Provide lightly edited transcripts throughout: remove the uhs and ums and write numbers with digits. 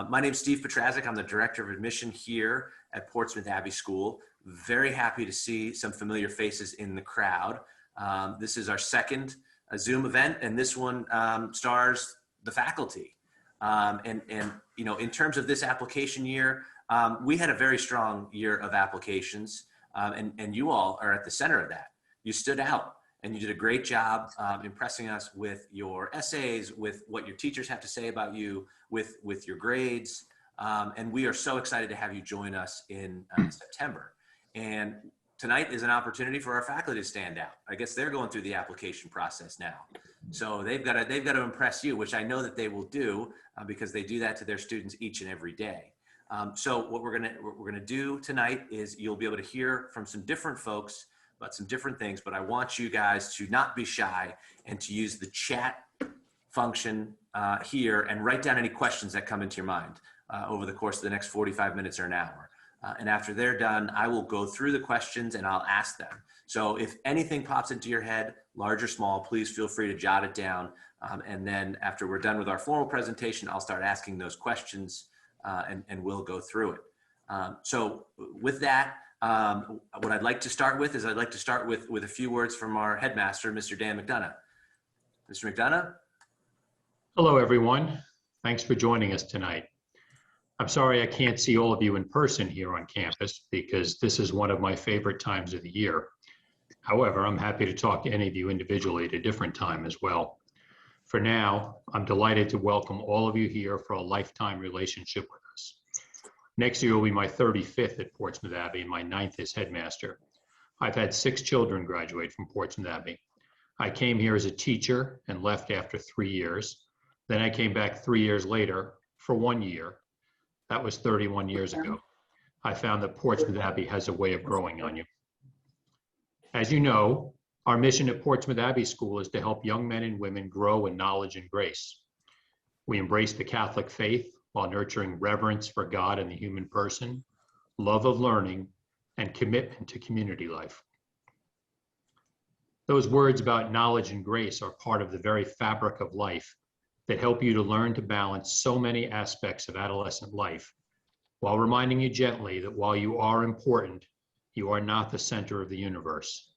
My name is Steve Petrazik. I'm the Director of Admission here at Portsmouth Abbey School. Very happy to see some familiar faces in the crowd. This is our second Zoom event, and this one stars the faculty. You know, in terms of this application year, we had a very strong year of applications, and you all are at the center of that. You stood out, and you did a great job impressing us with your essays, with what your teachers have to say about you, with your grades. And we are so excited to have you join us in September. And tonight is an opportunity for our faculty to stand out. I guess they're going through the application process now. So they've got to impress you, which I know that they will do because they do that to their students each and every day. So what we're gonna do tonight is you'll be able to hear from some different folks about some different things, but I want you guys to not be shy and to use the chat function here and write down any questions that come into your mind over the course of the next 45 minutes or an hour. And after they're done, I will go through the questions and I'll ask them. So if anything pops into your head, large or small, please feel free to jot it down. And then after we're done with our formal presentation, I'll start asking those questions and we'll go through it. So with that, what I'd like to start with is with a few words from our headmaster, Mr. Dan McDonough. Mr. McDonough? Hello, everyone. Thanks for joining us tonight. I'm sorry I can't see all of you in person here on campus because this is one of my favorite times of the year. However, I'm happy to talk to any of you individually at a different time as well. For now, I'm delighted to welcome all of you here for a lifetime relationship with us. Next year will be my 35th at Portsmouth Abbey and my 9th as headmaster. I've had 6 children graduate from Portsmouth Abbey. I came here as a teacher and left after 3 years. Then I came back 3 years later for 1 year. That was 31 years ago. I found that Portsmouth Abbey has a way of growing on you. As you know, our mission at Portsmouth Abbey School is to help young men and women grow in knowledge and grace. We embrace the Catholic faith while nurturing reverence for God and the human person, love of learning, and commitment to community life. Those words about knowledge and grace are part of the very fabric of life that help you to learn to balance so many aspects of adolescent life, while reminding you gently that while you are important, you are not the center of the universe.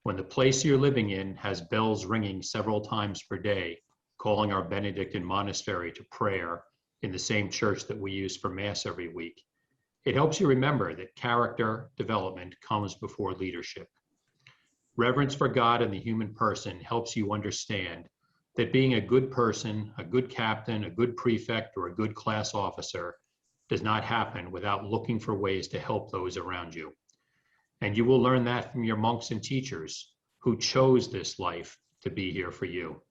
When the place you're living in has bells ringing several times per day, calling our Benedictine monastery to prayer in the same church that we use for Mass every week, it helps you remember that character development comes before leadership. Reverence for God and the human person helps you understand that being a good person, a good captain, a good prefect, or a good class officer does not happen without looking for ways to help those around you. And you will learn that from your monks and teachers who chose this life to be here for you.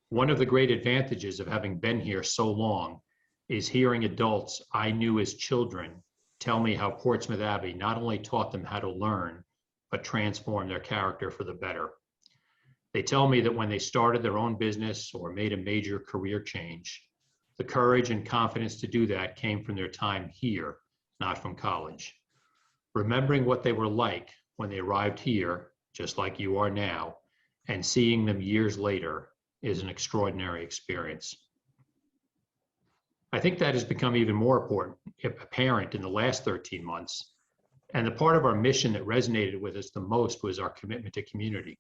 One of the great advantages of having been here so long is hearing adults I knew as children tell me how Portsmouth Abbey not only taught them how to learn, but transformed their character for the better. They tell me that when they started their own business or made a major career change, the courage and confidence to do that came from their time here, not from college. Remembering what they were like when they arrived here, just like you are now, and seeing them years later is an extraordinary experience. I think that has become even more apparent in the last 13 months. And the part of our mission that resonated with us the most was our commitment to community.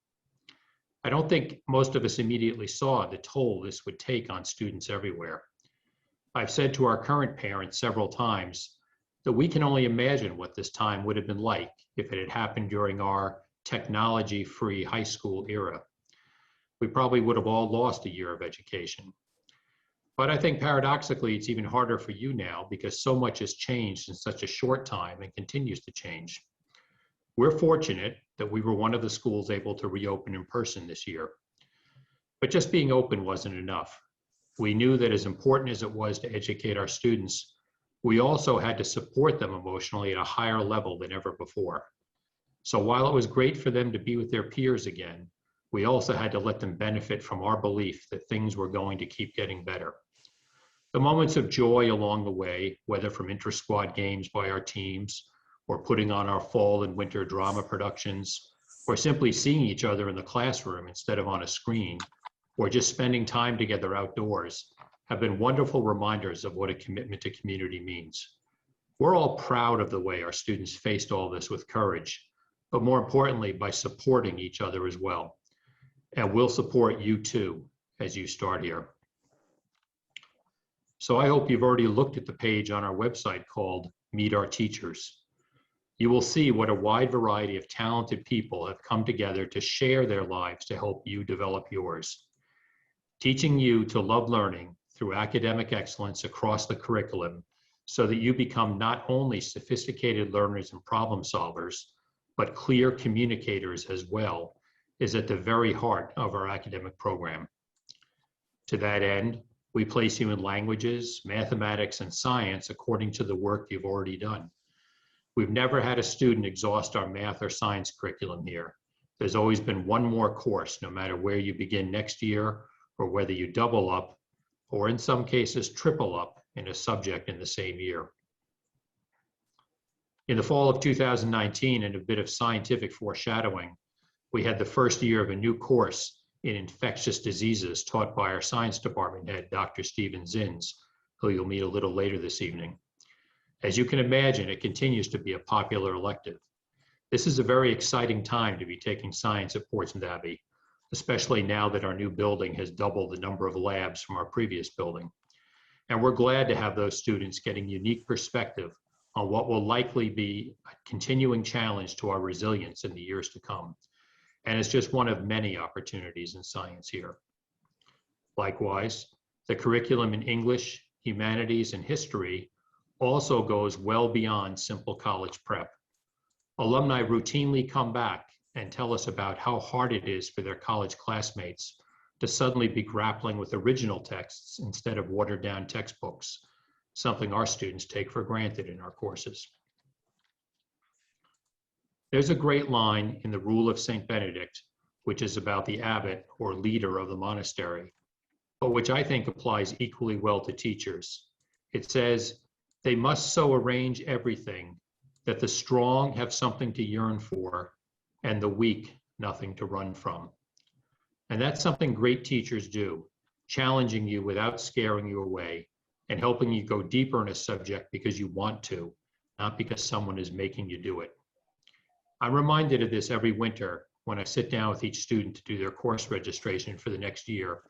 I don't think most of us immediately saw the toll this would take on students everywhere. I've said to our current parents several times that we can only imagine what this time would have been like if it had happened during our technology-free high school era. We probably would have all lost a year of education. But I think paradoxically, it's even harder for you now because so much has changed in such a short time and continues to change. We're fortunate that we were one of the schools able to reopen in person this year. But just being open wasn't enough. We knew that as important as it was to educate our students, we also had to support them emotionally at a higher level than ever before. So while it was great for them to be with their peers again, we also had to let them benefit from our belief that things were going to keep getting better. The moments of joy along the way, whether from inter-squad games by our teams, or putting on our fall and winter drama productions, or simply seeing each other in the classroom instead of on a screen, or just spending time together outdoors, have been wonderful reminders of what a commitment to community means. We're all proud of the way our students faced all this with courage, but more importantly, by supporting each other as well. And we'll support you too as you start here. So I hope you've already looked at the page on our website called Meet Our Teachers. You will see what a wide variety of talented people have come together to share their lives to help you develop yours. Teaching you to love learning through academic excellence across the curriculum so that you become not only sophisticated learners and problem solvers, but clear communicators as well, is at the very heart of our academic program. To that end, we place you in languages, mathematics, and science according to the work you've already done. We've never had a student exhaust our math or science curriculum here. There's always been one more course, no matter where you begin next year, or whether you double up, or in some cases triple up in a subject in the same year. In the fall of 2019, and a bit of scientific foreshadowing, we had the first year of a new course in infectious diseases taught by our science department head, Dr. Stephen Zinns, who you'll meet a little later this evening. As you can imagine, it continues to be a popular elective. This is a very exciting time to be taking science at Portsmouth Abbey, especially now that our new building has doubled the number of labs from our previous building. And we're glad to have those students getting unique perspective on what will likely be a continuing challenge to our resilience in the years to come. And it's just one of many opportunities in science here. Likewise, the curriculum in English, humanities, and history also goes well beyond simple college prep. Alumni routinely come back and tell us about how hard it is for their college classmates to suddenly be grappling with original texts instead of watered down textbooks, something our students take for granted in our courses. There's a great line in the Rule of St. Benedict, which is about the abbot or leader of the monastery, but which I think applies equally well to teachers. It says, "They must so arrange everything that the strong have something to yearn for and the weak nothing to run from." And that's something great teachers do, challenging you without scaring you away and helping you go deeper in a subject because you want to, not because someone is making you do it. I'm reminded of this every winter when I sit down with each student to do their course registration for the next year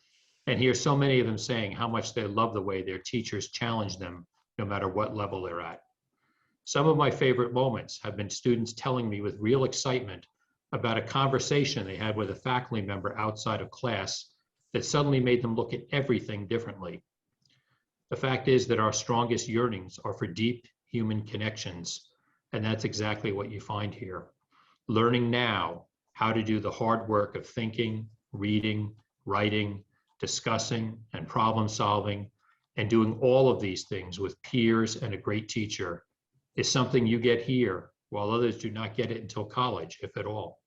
and hear so many of them saying how much they love the way their teachers challenge them no matter what level they're at. Some of my favorite moments have been students telling me with real excitement about a conversation they had with a faculty member outside of class that suddenly made them look at everything differently. The fact is that our strongest yearnings are for deep human connections, and that's exactly what you find here. Learning now how to do the hard work of thinking, reading, writing, discussing, and problem solving, and doing all of these things with peers and a great teacher is something you get here, while others do not get it until college, if at all.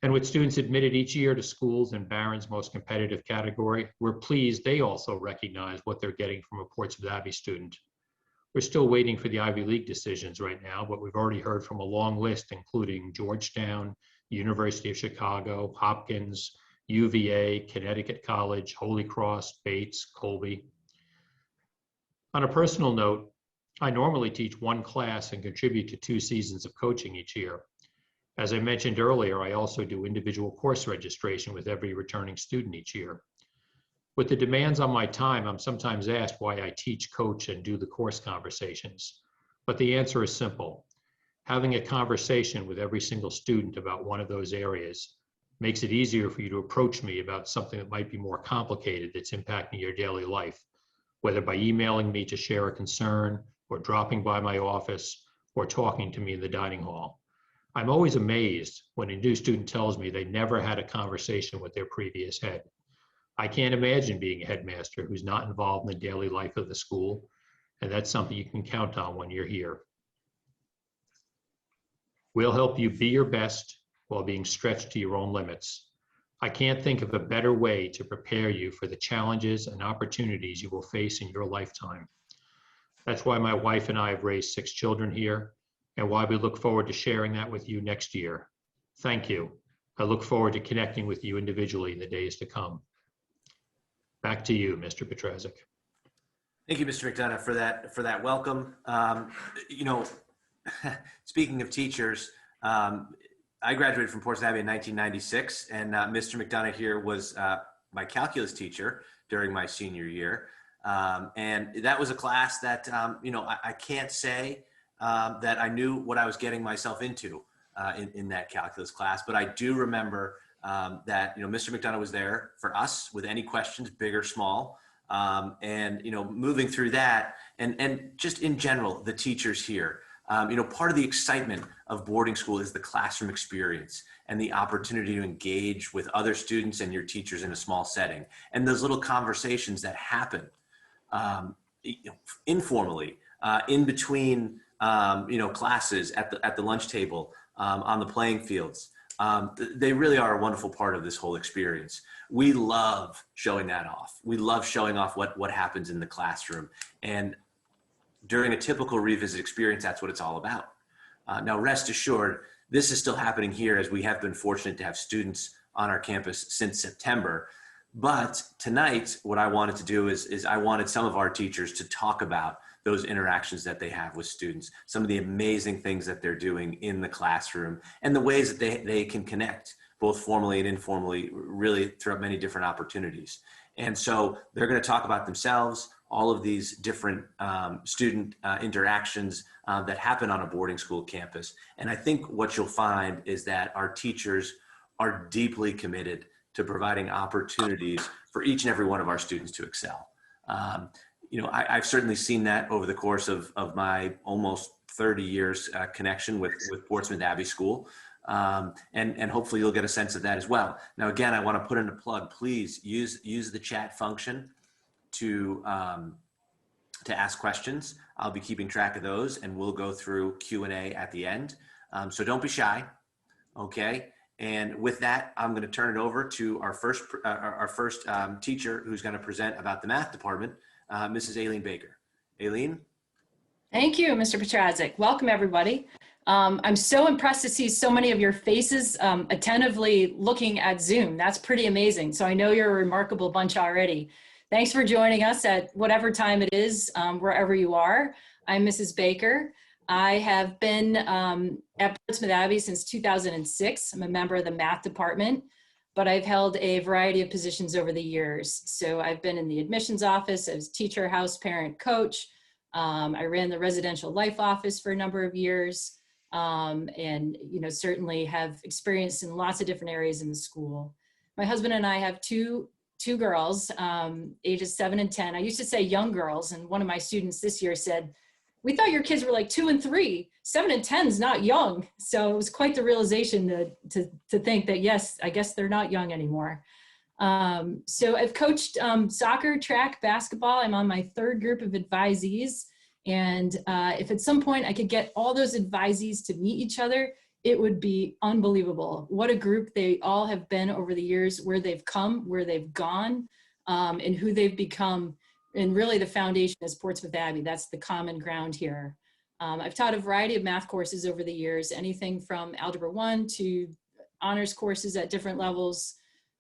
And with students admitted each year to schools in Barron's most competitive category, we're pleased they also recognize what they're getting from a Portsmouth Abbey student. We're still waiting for the Ivy League decisions right now, but we've already heard from a long list, including Georgetown, University of Chicago, Hopkins, UVA, Connecticut College, Holy Cross, Bates, Colby. On a personal note, I normally teach one class and contribute to 2 seasons of coaching each year. As I mentioned earlier, I also do individual course registration with every returning student each year. With the demands on my time, I'm sometimes asked why I teach, coach, and do the course conversations. But the answer is simple. Having a conversation with every single student about one of those areas makes it easier for you to approach me about something that might be more complicated that's impacting your daily life, whether by emailing me to share a concern, or dropping by my office, or talking to me in the dining hall. I'm always amazed when a new student tells me they never had a conversation with their previous head. I can't imagine being a headmaster who's not involved in the daily life of the school, and that's something you can count on when you're here. We'll help you be your best while being stretched to your own limits. I can't think of a better way to prepare you for the challenges and opportunities you will face in your lifetime. That's why my wife and I have raised 6 children here, and why we look forward to sharing that with you next year. Thank you. I look forward to connecting with you individually in the days to come. Back to you, Mr. Petrazik. Thank you, Mr. McDonough, for that welcome. You know, speaking of teachers, I graduated from Portsmouth Abbey in 1996, and Mr. McDonough here was my calculus teacher during my senior year. And that was a class that, you know, I can't say that I knew what I was getting myself into in that calculus class, but I do remember that, you know, Mr. McDonough was there for us with any questions, big or small. And, you know, moving through that and just in general, the teachers here, you know, part of the excitement of boarding school is the classroom experience and the opportunity to engage with other students and your teachers in a small setting. And those little conversations that happen you know, informally in between, you know, classes at the lunch table, on the playing fields. They really are a wonderful part of this whole experience. We love showing that off. We love showing off what happens in the classroom. And during a typical revisit experience, that's what it's all about. Now, rest assured, this is still happening here as we have been fortunate to have students on our campus since September. But tonight, what I wanted to do is I wanted some of our teachers to talk about those interactions that they have with students, some of the amazing things that they're doing in the classroom, and the ways that they can connect, both formally and informally, really throughout many different opportunities. And so they're going to talk about themselves, all of these different student interactions that happen on a boarding school campus. And I think what you'll find is that our teachers are deeply committed to providing opportunities for each and every one of our students to excel. You know, I've certainly seen that over the course of my almost 30 years connection with Portsmouth Abbey School. And hopefully you'll get a sense of that as well. Now, again, I want to put in a plug. Please use the chat function to ask questions. I'll be keeping track of those, and we'll go through Q&A at the end. So don't be shy, okay? And with that, I'm going to turn it over to our first teacher who's going to present about the math department, Mrs. Aileen Baker. Aileen? Thank you, Mr. Petrazik. Welcome, everybody. I'm so impressed to see so many of your faces attentively looking at Zoom. That's pretty amazing. So I know you're a remarkable bunch already. Thanks for joining us at whatever time it is, wherever you are. I'm Mrs. Baker. I have been at Portsmouth Abbey since 2006. I'm a member of the math department, but I've held a variety of positions over the years. So I've been in the admissions office as teacher, house parent, coach. I ran the residential life office for a number of years, and you know, certainly have experience in lots of different areas in the school. My husband and I have two girls, ages 7 and 10. I used to say young girls, and one of my students this year said, "We thought your kids were like 2 and 3. 7 and 10 is not young." So it was quite the realization to think that, yes, I guess they're not young anymore. So I've coached soccer, track, basketball. I'm on my 3rd group of advisees. And if at some point I could get all those advisees to meet each other, it would be unbelievable. What a group they all have been over the years, where they've come, where they've gone, and who they've become. And really the foundation is Portsmouth Abbey. That's the common ground here. I've taught a variety of math courses over the years, anything from Algebra 1 to honors courses at different levels.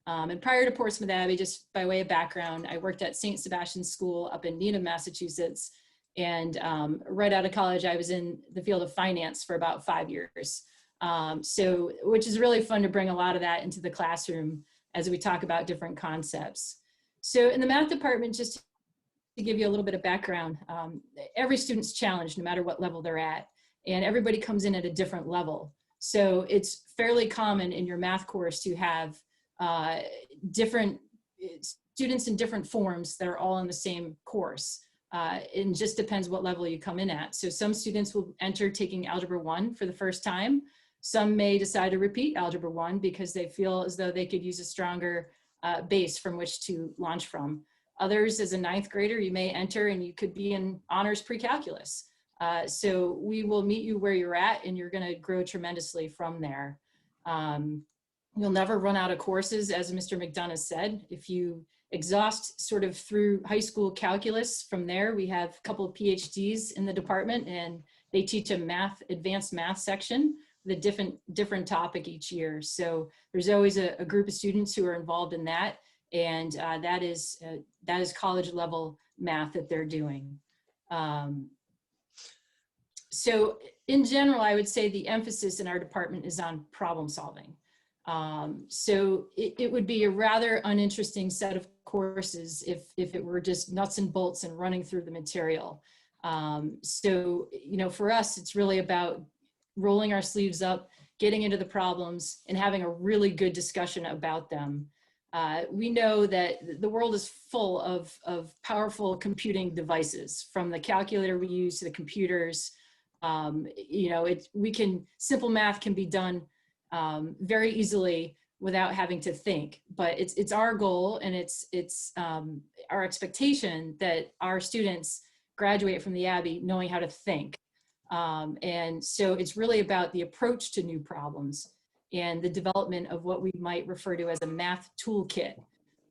And prior to Portsmouth Abbey, just by way of background, I worked at St. Sebastian's School up in Needham, Massachusetts. And right out of college, I was in the field of finance for about 5 years. So, which is really fun to bring a lot of that into the classroom as we talk about different concepts. So in the math department, just to give you a little bit of background, every student's challenged no matter what level they're at, and everybody comes in at a different level. So it's fairly common in your math course to have different students in different forms that are all in the same course. It just depends what level you come in at. So some students will enter taking Algebra 1 for the first time. Some may decide to repeat Algebra 1 because they feel as though they could use a stronger base from which to launch from. Others, as a 9th grader, you may enter and you could be in honors pre-calculus. So we will meet you where you're at, and you're going to grow tremendously from there. You'll never run out of courses, as Mr. McDonough said. If you exhaust sort of through high school calculus, from there we have a couple of PhDs in the department, and they teach a advanced math section with a different topic each year. So there's always a group of students who are involved in that. And that is college level math that they're doing. So in general, I would say the emphasis in our department is on problem solving. So it would be a rather uninteresting set of courses if it were just nuts and bolts and running through the material. So, you know, for us, it's really about rolling our sleeves up, getting into the problems, and having a really good discussion about them. We know that the world is full of powerful computing devices, from the calculator we use to the computers. You know, simple math can be done very easily without having to think, but it's our goal, and it's our expectation that our students graduate from the Abbey knowing how to think. And so it's really about the approach to new problems and the development of what we might refer to as a math toolkit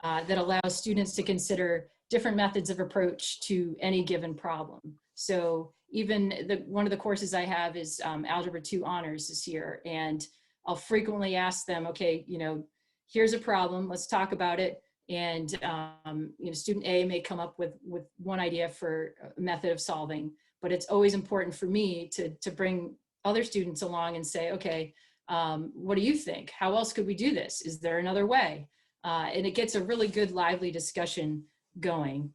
that allows students to consider different methods of approach to any given problem. So even one of the courses I have is Algebra 2 Honors this year, and I'll frequently ask them, okay, you know, here's a problem, let's talk about it. And you know, student A may come up with one idea for a method of solving, but it's always important for me to bring other students along and say, okay, what do you think? How else could we do this? Is there another way? And it gets a really good, lively discussion going.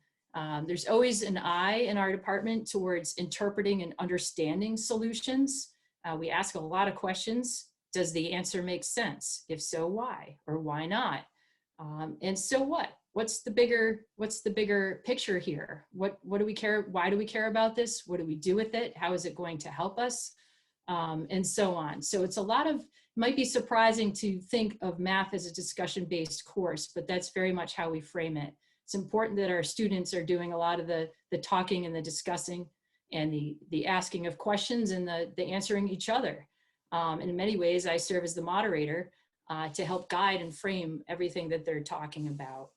There's always an eye in our department towards interpreting and understanding solutions. We ask a lot of questions. Does the answer make sense? If so, why? Or why not? And so what? What's the bigger picture here? What do we care? Why do we care about this? What do we do with it? How is it going to help us? And so on. So it's might be surprising to think of math as a discussion-based course, but that's very much how we frame it. It's important that our students are doing a lot of the talking and the discussing and the asking of questions and the answering each other. And in many ways, I serve as the moderator to help guide and frame everything that they're talking about.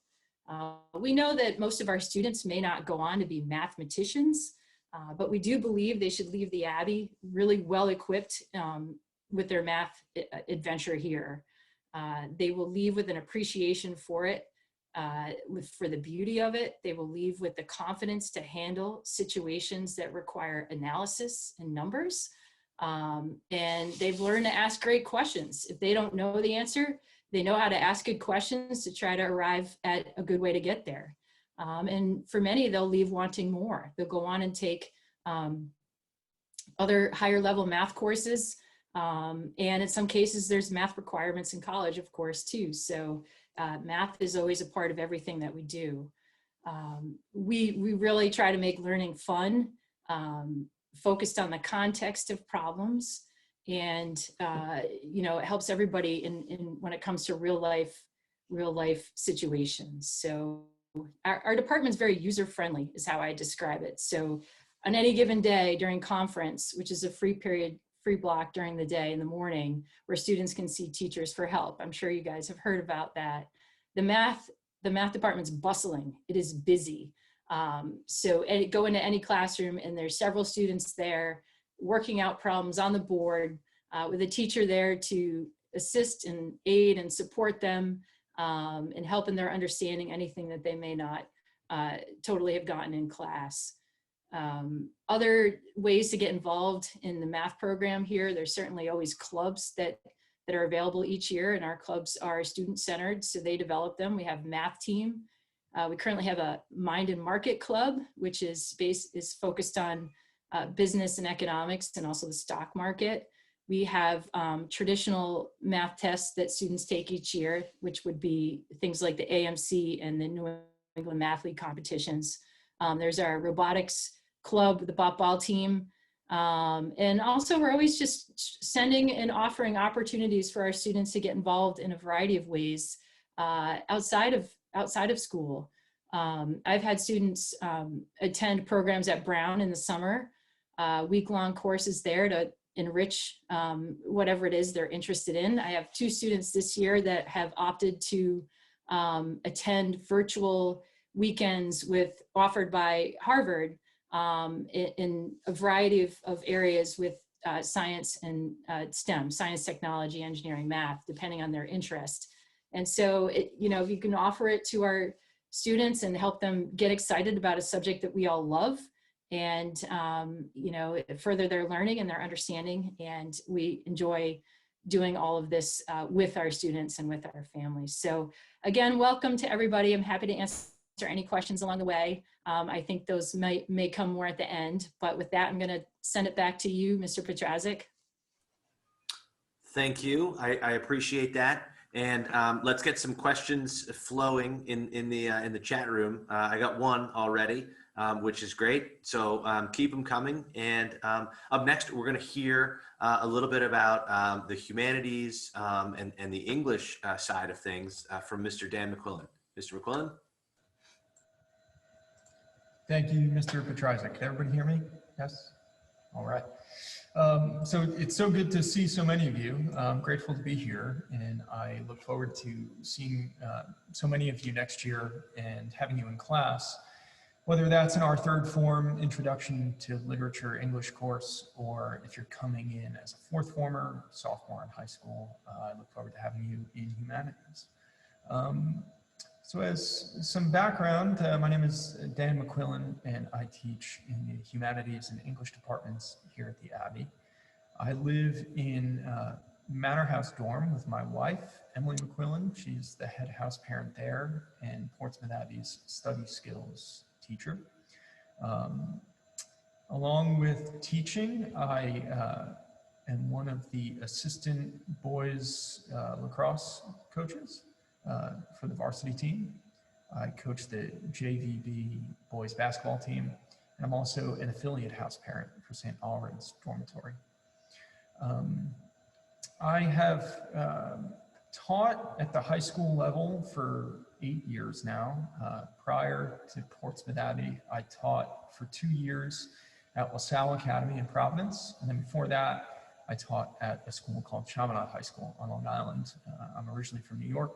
We know that most of our students may not go on to be mathematicians, but we do believe they should leave the Abbey really well equipped with their math adventure here. They will leave with an appreciation for it, for the beauty of it. They will leave with the confidence to handle situations that require analysis and numbers. And they've learned to ask great questions. If they don't know the answer, they know how to ask good questions to try to arrive at a good way to get there. And for many, they'll leave wanting more. They'll go on and take other higher level math courses. And in some cases, there's math requirements in college, of course, too. So math is always a part of everything that we do. We really try to make learning fun, focused on the context of problems, and you know, it helps everybody in when it comes to real life situations. So our department's very user friendly, is how I describe it. So on any given day during conference, which is a free block during the day in the morning, where students can see teachers for help. I'm sure you guys have heard about that. The math department's bustling. It is busy. So go into any classroom and there's several students there working out problems on the board with a teacher there to assist and aid and support them and help in their understanding anything that they may not totally have gotten in class. Other ways to get involved in the math program here, there's certainly always clubs that are available each year, and our clubs are student-centered, so they develop them. We have math team. We currently have a Mind and Market Club, which is focused on business and economics and also the stock market. We have traditional math tests that students take each year, which would be things like the AMC and the New England Math League competitions. There's our robotics club, the ball team. And also we're always just sending and offering opportunities for our students to get involved in a variety of ways outside of school. I've had students attend programs at Brown in the summer, week-long courses there to enrich whatever it is they're interested in. I have 2 students this year that have opted to attend virtual weekends offered by Harvard in a variety of areas with science and STEM, science, technology, engineering, math, depending on their interest. And so, if you can offer it to our students and help them get excited about a subject that we all love, and further their learning and their understanding, and we enjoy doing all of this with our students and with our families. So again, welcome to everybody. I'm happy to answer any questions along the way. I think those may come more at the end, but with that, I'm going to send it back to you, Mr. Petrazik. Thank you. I appreciate that. And let's get some questions flowing in the chat room. I got one already, which is great. So keep them coming. And up next, we're going to hear a little bit about the humanities and the English side of things from Mr. Dan Mcquillen. Mr. McQuillan? Thank you, Mr. Petrazik. Can everybody hear me? Yes? All right. So it's so good to see so many of you. I'm grateful to be here, and I look forward to seeing so many of you next year and having you in class, whether that's in our third form Introduction to Literature English course, or if you're coming in as a fourth former, sophomore in high school. I look forward to having you in humanities. So as some background, my name is Dan Mcquillen, and I teach in the Humanities and English departments here at the Abbey. I live in Manor House dorm with my wife, Emily McQuillen. She's the head house parent there and Portsmouth Abbey's study skills teacher. Along with teaching, I am one of the assistant boys lacrosse coaches for the varsity team. I coach the JVB boys basketball team, and I'm also an affiliate house parent for St. Alred's dormitory. I have taught at the high school level for 8 years now. Prior to Portsmouth Abbey, I taught for 2 years at LaSalle Academy in Providence, and then before that, I taught at a school called Chaminade High School on Long Island. I'm originally from New York.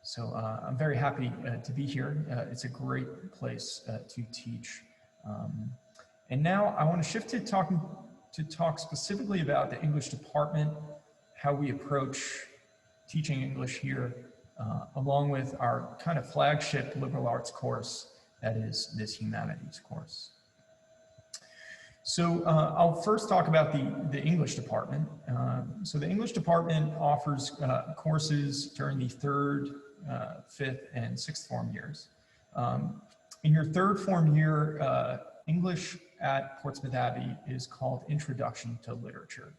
So I'm very happy to be here. It's a great place to teach. And now I want to shift to talk specifically about the English department, how we approach teaching English here, along with our kind of flagship liberal arts course, that is this humanities course. So I'll first talk about the English department. So the English department offers courses during the third, fifth, and sixth form years. In your third form year, English at Portsmouth Abbey is called Introduction to Literature,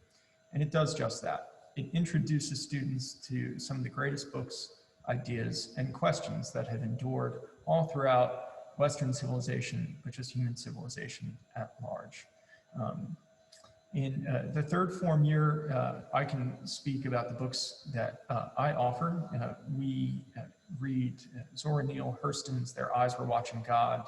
and it does just that. It introduces students to some of the greatest books, ideas, and questions that have endured all throughout Western civilization, but just human civilization at large. In the third form year, I can speak about the books that I offer. We read Zora Neale Hurston's Their Eyes Were Watching God,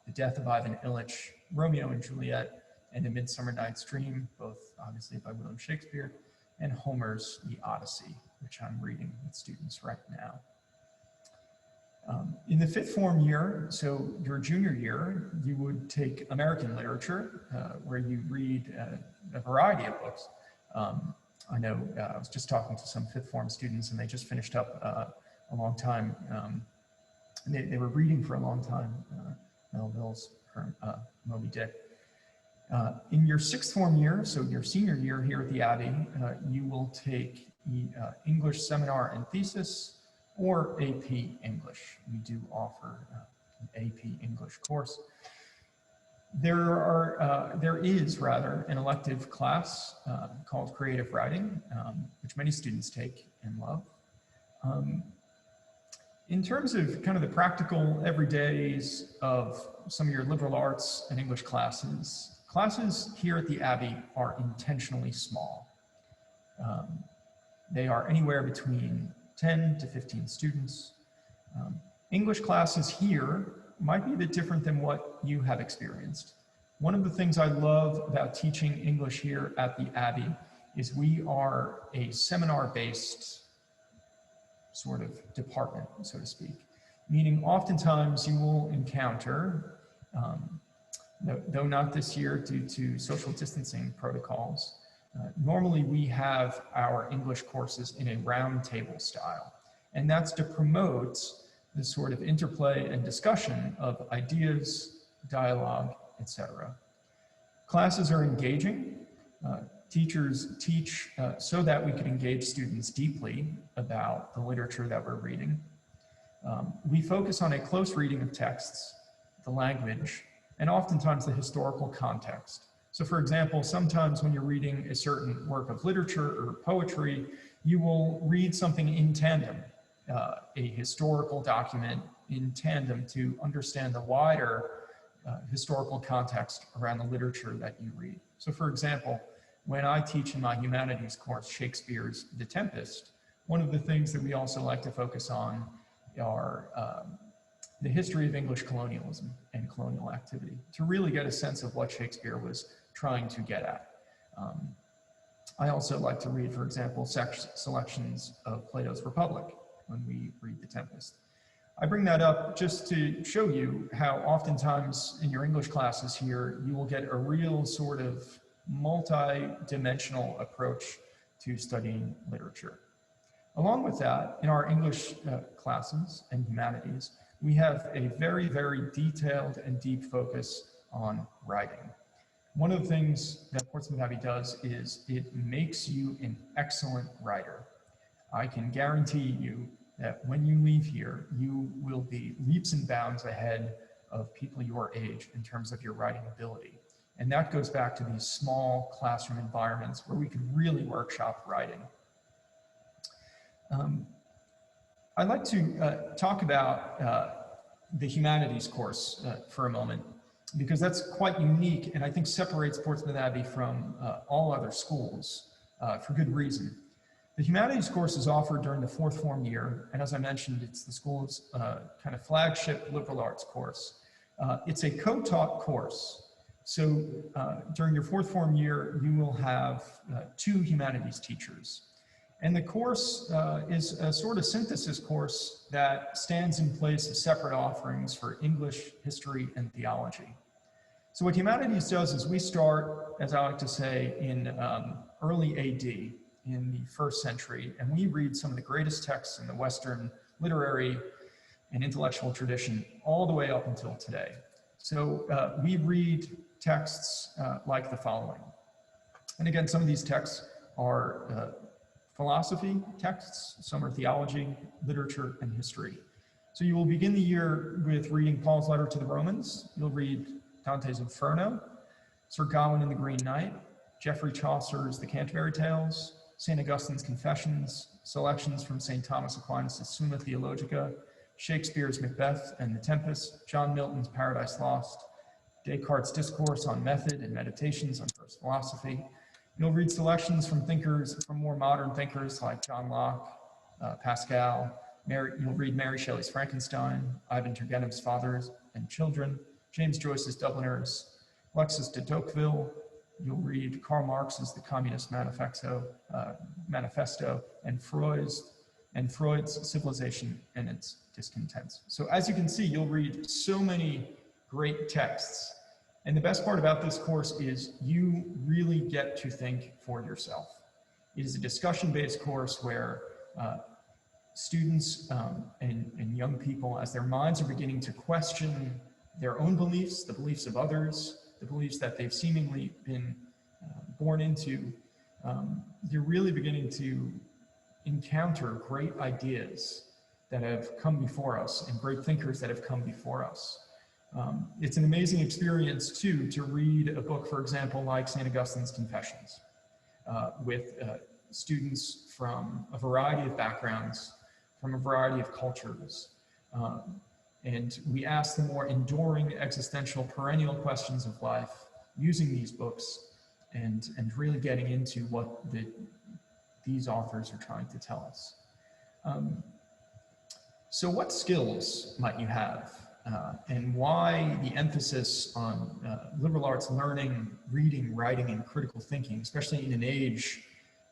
The Death of Ivan Illich, Romeo and Juliet, and A Midsummer Night's Dream, both obviously by William Shakespeare, and Homer's The Odyssey, which I'm reading with students right now. In the fifth form year, so your junior year, you would take American literature, where you read a variety of books. I know I was just talking to some fifth form students, and they just finished up a long time. They were reading for a long time, Melville's Moby Dick. In your sixth form year, so your senior year here at the Abbey, you will take the English seminar and thesis, or AP English. We do offer an AP English course. There is an elective class called Creative Writing, which many students take and love. In terms of kind of the practical everydays of some of your liberal arts and English classes, classes here at the Abbey are intentionally small. They are anywhere between 10 to 15 students. English classes here might be a bit different than what you have experienced. One of the things I love about teaching English here at the Abbey is we are a seminar-based sort of department, so to speak, meaning oftentimes you will encounter, though not this year due to social distancing protocols, Normally we have our English courses in a round table style, and that's to promote this sort of interplay and discussion of ideas, dialogue, etc. Classes are engaging. Teachers teach so that we can engage students deeply about the literature that we're reading. We focus on a close reading of texts, the language, and oftentimes the historical context. So for example, sometimes when you're reading a certain work of literature or poetry, you will read something in tandem, a historical document in tandem to understand the wider historical context around the literature that you read. So for example, when I teach in my humanities course Shakespeare's The Tempest, one of the things that we also like to focus on are the history of English colonialism and colonial activity to really get a sense of what Shakespeare was trying to get at. I also like to read, for example, selections of Plato's Republic when we read The Tempest. I bring that up just to show you how oftentimes in your English classes here, you will get a real sort of multi-dimensional approach to studying literature. Along with that, in our English classes and humanities, we have a very, very detailed and deep focus on writing. One of the things that Portsmouth Abbey does is it makes you an excellent writer. I can guarantee you that when you leave here, you will be leaps and bounds ahead of people your age in terms of your writing ability. And that goes back to these small classroom environments where we can really workshop writing. I'd like to talk about the Humanities course for a moment, because that's quite unique and I think separates Portsmouth Abbey from all other schools for good reason. The Humanities course is offered during the fourth form year, and as I mentioned, it's the school's kind of flagship liberal arts course. It's a co-taught course. So during your fourth form year, you will have 2 humanities teachers. And the course is a sort of synthesis course that stands in place of separate offerings for English, history, and theology. So what humanities does is we start, as I like to say, in early AD, in the 1st century, and we read some of the greatest texts in the Western literary and intellectual tradition all the way up until today. So we read texts like the following. And again, some of these texts are philosophy texts, some are theology, literature, and history. So you will begin the year with reading Paul's letter to the Romans. You'll read Dante's Inferno, Sir Gawain and the Green Knight, Geoffrey Chaucer's The Canterbury Tales, St. Augustine's Confessions, selections from St. Thomas Aquinas' Summa Theologica, Shakespeare's Macbeth and The Tempest, John Milton's Paradise Lost, Descartes' Discourse on Method and Meditations on First Philosophy. You'll read selections from more modern thinkers like John Locke, Pascal. You'll read Mary Shelley's Frankenstein, Ivan Turgenev's Fathers and Children, James Joyce's Dubliners, Alexis de Tocqueville. You'll read Karl Marx's The Communist Manifesto, and Freud's Civilization and Its Discontents. So as you can see, you'll read so many great texts. And the best part about this course is you really get to think for yourself. It is a discussion-based course where students and young people, as their minds are beginning to question their own beliefs, the beliefs of others, the beliefs that they've seemingly been born into, you're really beginning to encounter great ideas that have come before us and great thinkers that have come before us. It's an amazing experience too to read a book, for example, like St. Augustine's Confessions, with students from a variety of backgrounds, from a variety of cultures. And we ask the more enduring, existential, perennial questions of life using these books and really getting into what these authors are trying to tell us. So what skills might you have? And why the emphasis on liberal arts learning, reading, writing, and critical thinking, especially in an age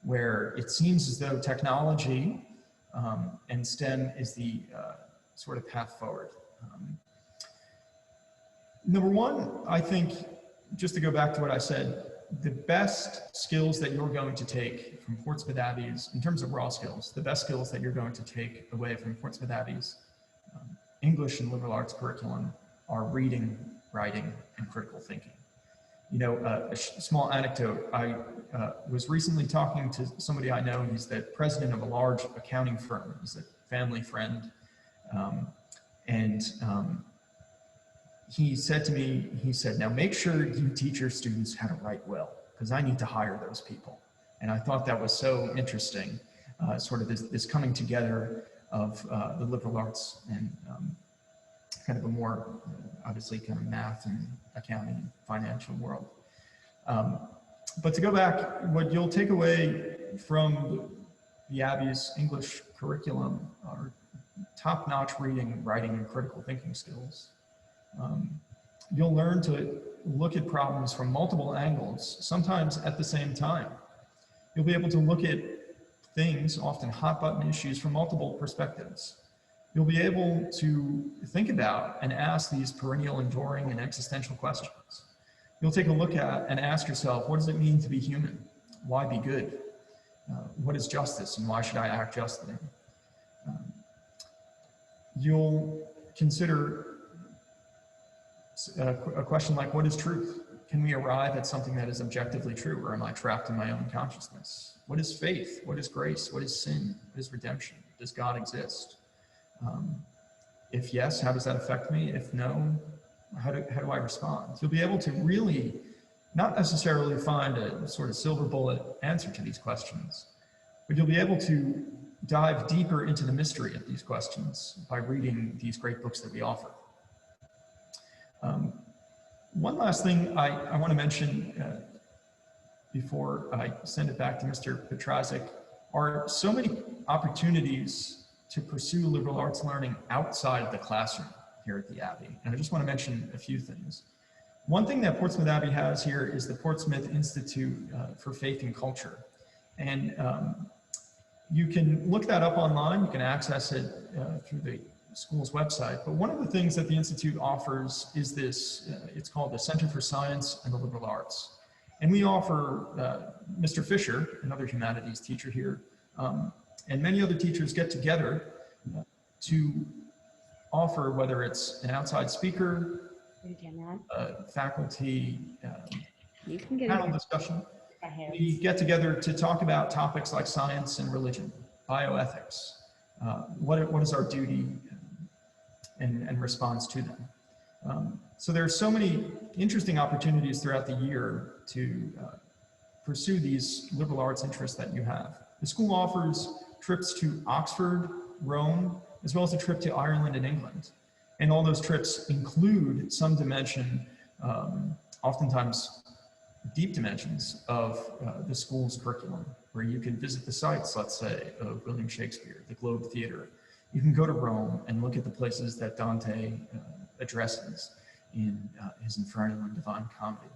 where it seems as though technology and STEM is the sort of path forward. Number one, I think, just to go back to what I said, the best skills that you're going to take from Portsmouth Abbey's, in terms of raw skills, the best skills that you're going to take away from Portsmouth Abbey's English and liberal arts curriculum are reading, writing, and critical thinking. You know, a small anecdote, I was recently talking to somebody I know. He's the president of a large accounting firm. He's a family friend. He said to me, he said, now make sure you teach your students how to write well, because I need to hire those people. And I thought that was so interesting, sort of this coming together of the liberal arts and kind of a more, obviously, kind of math and accounting and financial world. But to go back, what you'll take away from the Abbey's English curriculum are top-notch reading, writing, and critical thinking skills. You'll learn to look at problems from multiple angles, sometimes at the same time. You'll be able to look at things, often hot-button issues, from multiple perspectives. You'll be able to think about and ask these perennial, enduring, and existential questions. You'll take a look at and ask yourself, what does it mean to be human? Why be good? What is justice, and why should I act justly? You'll consider a question like, what is truth? Can we arrive at something that is objectively true, or am I trapped in my own consciousness? What is faith? What is grace? What is sin? What is redemption? Does God exist? If yes, how does that affect me? If no, how do I respond? You'll be able to really not necessarily find a sort of silver bullet answer to these questions, but you'll be able to dive deeper into the mystery of these questions by reading these great books that we offer. One last thing I want to mention before I send it back to Mr. Petrazik are so many opportunities to pursue liberal arts learning outside of the classroom here at the Abbey. And I just want to mention a few things. One thing that Portsmouth Abbey has here is the Portsmouth Institute for Faith and Culture. And you can look that up online. You can access it through the school's website. But one of the things that the Institute offers is this, it's called the Center for Science and the Liberal Arts. And we offer Mr. Fisher, another humanities teacher here, and many other teachers get together to offer, whether it's an outside speaker, faculty panel discussion. We get together to talk about topics like science and religion, bioethics, what is our duty and response to them. So there are so many interesting opportunities throughout the year to pursue these liberal arts interests that you have. The school offers trips to Oxford, Rome, as well as a trip to Ireland and England. And all those trips include some dimension, oftentimes deep dimensions of the school's curriculum, where you can visit the sites, let's say, of William Shakespeare, the Globe Theater. You can go to Rome and look at the places that Dante addresses in his Inferno and Divine Comedy.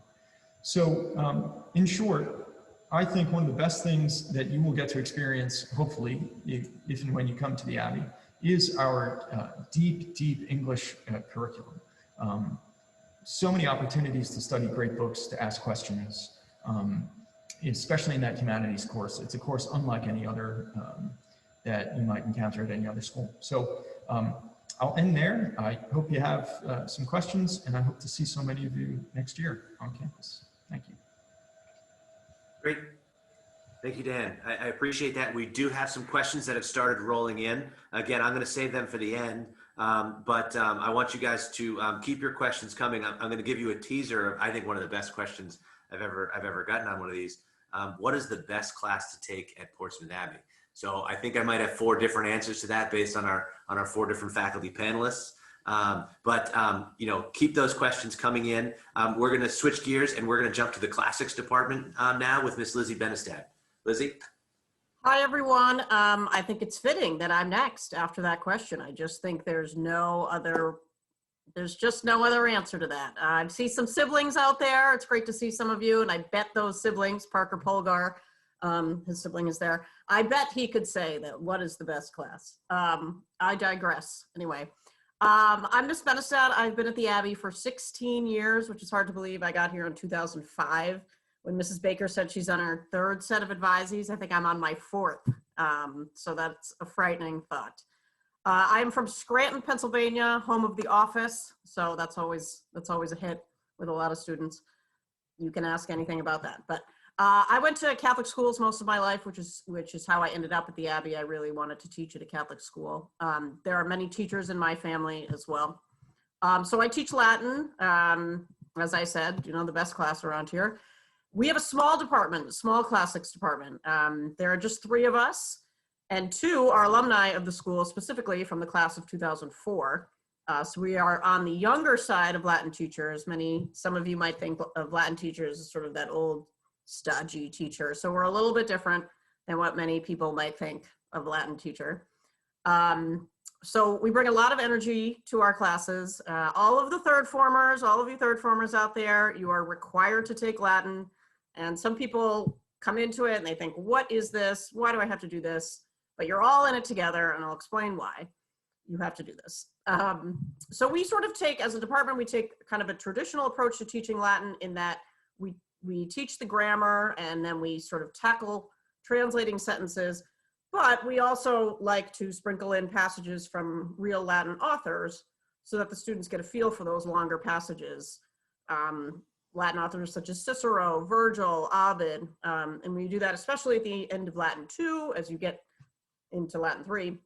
So in short, I think one of the best things that you will get to experience, hopefully, if and when you come to the Abbey, is our deep, deep English curriculum. So many opportunities to study great books, to ask questions, especially in that Humanities course. It's a course unlike any other that you might encounter at any other school. So I'll end there. I hope you have some questions, and I hope to see so many of you next year on campus. Thank you. Great. Thank you, Dan. I appreciate that. We do have some questions that have started rolling in. Again, I'm going to save them for the end, but I want you guys to keep your questions coming. I'm going to give you a teaser of, I think, one of the best questions I've ever gotten on one of these. What is the best class to take at Portsmouth Abbey? So I think I might have 4 different answers to that based on our 4 different faculty panelists. You know, keep those questions coming in. We're going to switch gears and we're going to jump to the classics department now with Miss Lizzie Benestad. Lizzie? Hi, everyone. I think it's fitting that I'm next after that question. I just think there's just no other answer to that. I see some siblings out there. It's great to see some of you. And I bet those siblings, Parker Polgar, his sibling is there. I bet he could say that what is the best class. I digress. Anyway, I'm Miss Benestad. I've been at the Abbey for 16 years, which is hard to believe. I got here in 2005. when Mrs. Baker said she's on her 3rd set of advisees, I think I'm on my 4th. So that's a frightening thought. I'm from Scranton, Pennsylvania, home of The Office. So that's always a hit with a lot of students. You can ask anything about that. But I went to Catholic schools most of my life, which is how I ended up at the Abbey. I really wanted to teach at a Catholic school. There are many teachers in my family as well. So I teach Latin, as I said, the best class around here. We have a small department, a small classics department. There are just 3 of us, and 2 are alumni of the school, specifically from the class of 2004. So we are on the younger side of Latin teachers. Some of you might think of Latin teachers as sort of that old, stodgy teacher. So we're a little bit different than what many people might think of Latin teacher. So we bring a lot of energy to our classes. All of you third formers out there, you are required to take Latin. And some people come into it and they think, what is this? Why do I have to do this? But you're all in it together, and I'll explain why you have to do this. So we sort of take, as a department, we take kind of a traditional approach to teaching Latin in that we teach the grammar and then we sort of tackle translating sentences, but we also like to sprinkle in passages from real Latin authors so that the students get a feel for those longer passages. Latin authors such as Cicero, Virgil, Ovid, and we do that especially at the end of Latin 2 as you get into Latin 3.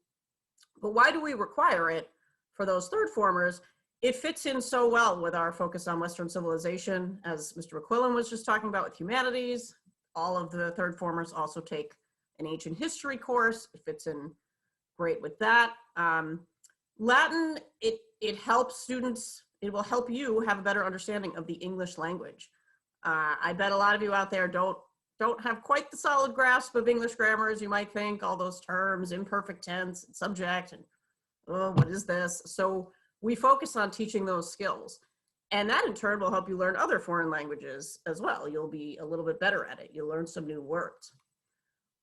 But why do we require it for those third formers? It fits in so well with our focus on Western civilization, as Mr. McQuillen was just talking about with humanities. All of the third formers also take an ancient history course. It fits in great with that. Latin, it helps students, it will help you have a better understanding of the English language. I bet a lot of you out there don't have quite the solid grasp of English grammar as you might think, all those terms, imperfect tense, and subject, and oh, what is this? So we focus on teaching those skills. And that in turn will help you learn other foreign languages as well. You'll be a little bit better at it. You'll learn some new words.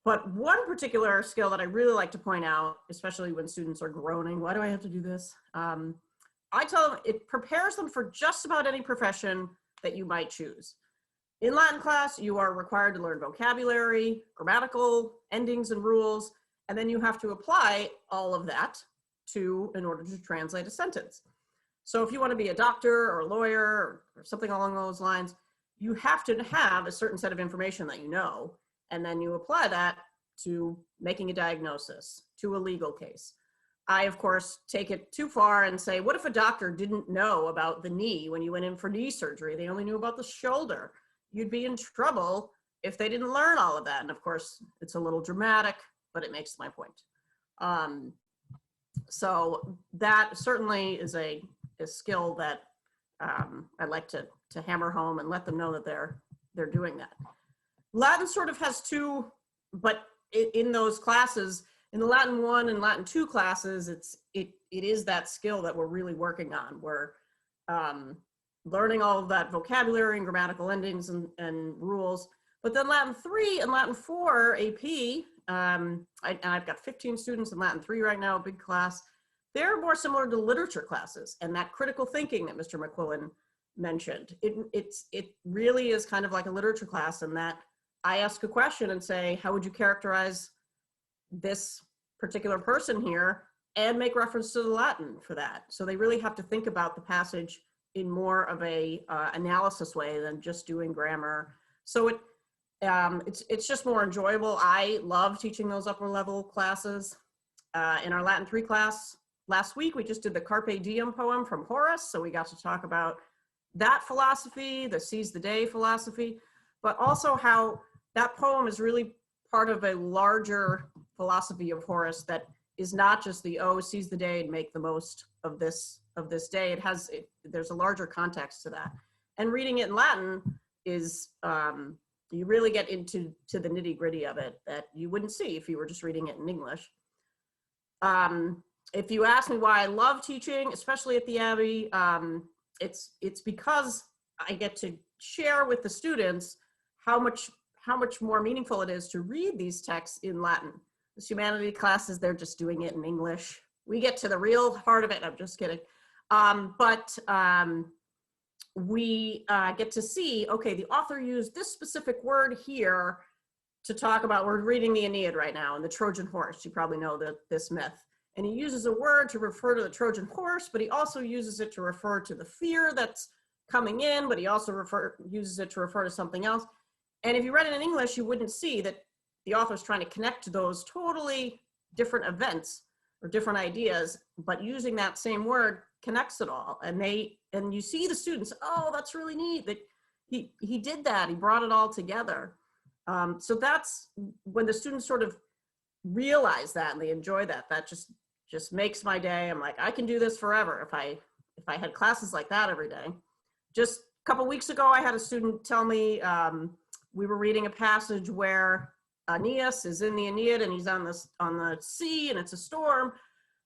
But one particular skill that I really like to point out, especially when students are groaning, why do I have to do this? I tell them it prepares them for just about any profession that you might choose. In Latin class, you are required to learn vocabulary, grammatical, endings and rules, and then you have to apply all of that in order to translate a sentence. So if you want to be a doctor or a lawyer or something along those lines, you have to have a certain set of information that you know, and then you apply that to making a diagnosis, to a legal case. I, of course, take it too far and say, what if a doctor didn't know about the knee when you went in for knee surgery? They only knew about the shoulder. You'd be in trouble if they didn't learn all of that. And of course, it's a little dramatic, but it makes my point. So that certainly is a skill that I like to hammer home and let them know that they're doing that. Latin sort of has 2, but in those classes, in the Latin 1 and Latin 2 classes, it is that skill that we're really working on. We're learning all of that vocabulary and grammatical endings and rules. But then Latin 3 and Latin 4 AP, and I've got 15 students in Latin 3 right now, a big class. They're more similar to literature classes and that critical thinking that Mr. McQuillen mentioned. It really is kind of like a literature class in that I ask a question and say, how would you characterize this particular person here, and make reference to the Latin for that. So they really have to think about the passage in more of a analysis way than just doing grammar. So it's just more enjoyable. I love teaching those upper level classes. In our Latin 3 class last week, we just did the Carpe Diem poem from Horace. So we got to talk about that philosophy, the seize the day philosophy, but also how that poem is really part of a larger philosophy of Horace that is not just the, oh, seize the day and make the most of this day. There's a larger context to that. And reading it in Latin is, you really get into the nitty gritty of it that you wouldn't see if you were just reading it in English. If you ask me why I love teaching, especially at the Abbey, it's because I get to share with the students how much more meaningful it is to read these texts in Latin. The humanities classes, they're just doing it in English. We get to the real heart of it. I'm just kidding. we get to see, okay, the author used this specific word here to talk about, we're reading the Aeneid right now, and the Trojan horse. You probably know this myth. And he uses a word to refer to the Trojan horse, but he also uses it to refer to the fear that's coming in, but he also uses it to refer to something else. And if you read it in English, you wouldn't see that the author's trying to connect those totally different events or different ideas, but using that same word connects it all. And you see the students, oh, that's really neat that he did that, he brought it all together. So that's when the students sort of realize that and they enjoy that. That just makes my day. I'm like, I can do this forever if I had classes like that every day. Just a couple weeks ago, I had a student tell me we were reading a passage where Aeneas is in the Aeneid and he's on the sea and it's a storm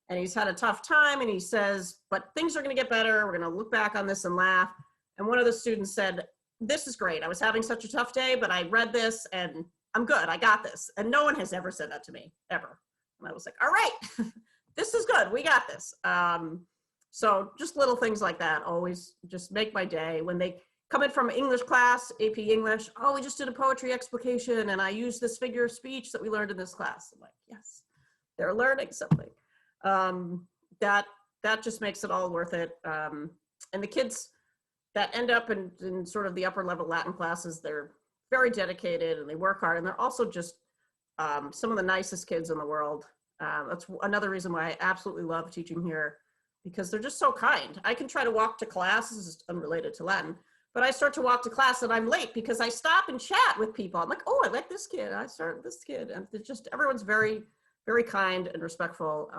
and he's had a tough time, and he says, but things are going to get better. We're going to look back on this and laugh. And one of the students said, this is great. I was having such a tough day, but I read this and I'm good. I got this. And no one has ever said that to me, ever. And I was like, all right, this is good. We got this. So just little things like that always just make my day. When they come in from English class, AP English, oh, we just did a poetry explication and I used this figure of speech that we learned in this class. I'm like, yes, they're learning something. That just makes it all worth it. And the kids that end up in sort of the upper level Latin classes, they're very dedicated and they work hard. And they're also just some of the nicest kids in the world. That's another reason why I absolutely love teaching here, because they're just so kind. I can try to walk to class, this is unrelated to Latin, but I start to walk to class and I'm late because I stop and chat with people. I'm like, oh, I like this kid. I started this kid. And it's just, everyone's very, very kind and respectful.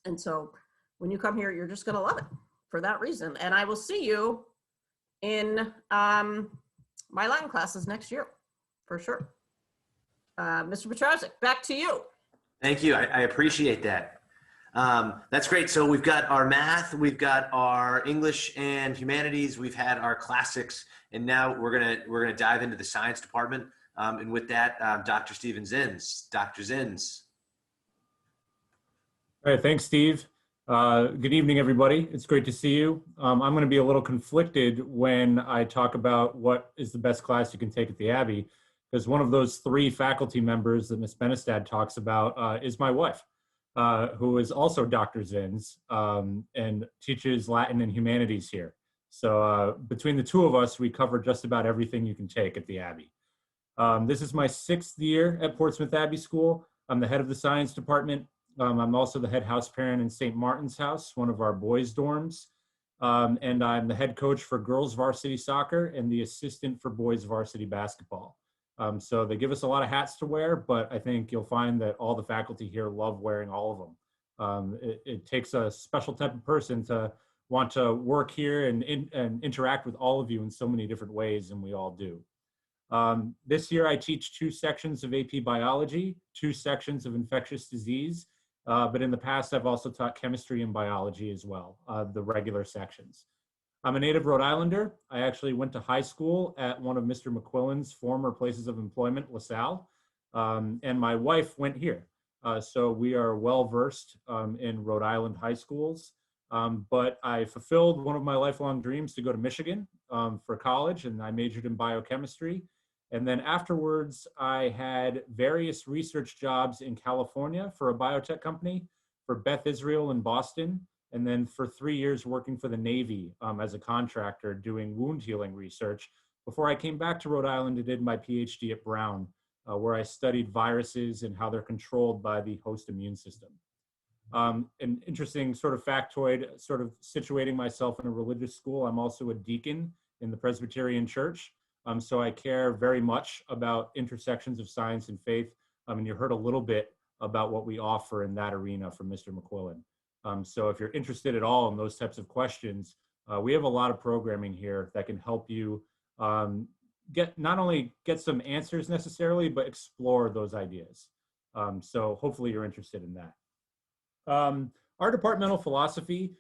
And so when you come here, you're just gonna love it for that reason. And I will see you in my Latin classes next year, for sure. Mr. Petrowczyk, back to you. Thank you. I appreciate that. That's great. So we've got our math, we've got our English and humanities, we've had our classics, and now we're gonna dive into the science department. And with that, Dr. Stephen Zinns. Dr. Zinns. All right, thanks, Steve. Good evening, everybody. It's great to see you. I'm going to be a little conflicted when I talk about what is the best class you can take at the Abbey, because one of those 3 faculty members that Ms. Benestad talks about is my wife, who is also Dr. Zinns and teaches Latin and humanities here. So between the two of us, we cover just about everything you can take at the Abbey. This is my 6th year at Portsmouth Abbey School. I'm the head of the science department. I'm also the head house parent in St. Martin's House, one of our boys' dorms. And I'm the head coach for girls varsity soccer and the assistant for boys varsity basketball. So they give us a lot of hats to wear, but I think you'll find that all the faculty here love wearing all of them. It takes a special type of person to want to work here and interact with all of you in so many different ways, and we all do. This year I teach 2 sections of AP Biology, 2 sections of Infectious Disease, but in the past I've also taught Chemistry and Biology as well, the regular sections. I'm a native Rhode Islander. I actually went to high school at one of Mr. McQuillen's former places of employment, LaSalle, and my wife went here. So we are well versed in Rhode Island high schools, but I fulfilled one of my lifelong dreams to go to Michigan for college, and I majored in biochemistry. And then afterwards, I had various research jobs in California for a biotech company, for Beth Israel in Boston, and then for 3 years working for the Navy as a contractor doing wound healing research before I came back to Rhode Island and did my PhD at Brown, where I studied viruses and how they're controlled by the host immune system. An interesting sort of factoid, sort of situating myself in a religious school, I'm also a deacon in the Presbyterian Church. So I care very much about intersections of science and faith. And you heard a little bit about what we offer in that arena from Mr. McQuillen. So if you're interested at all in those types of questions, we have a lot of programming here that can help you not only get some answers necessarily, but explore those ideas. So hopefully you're interested in that. Our departmental philosophy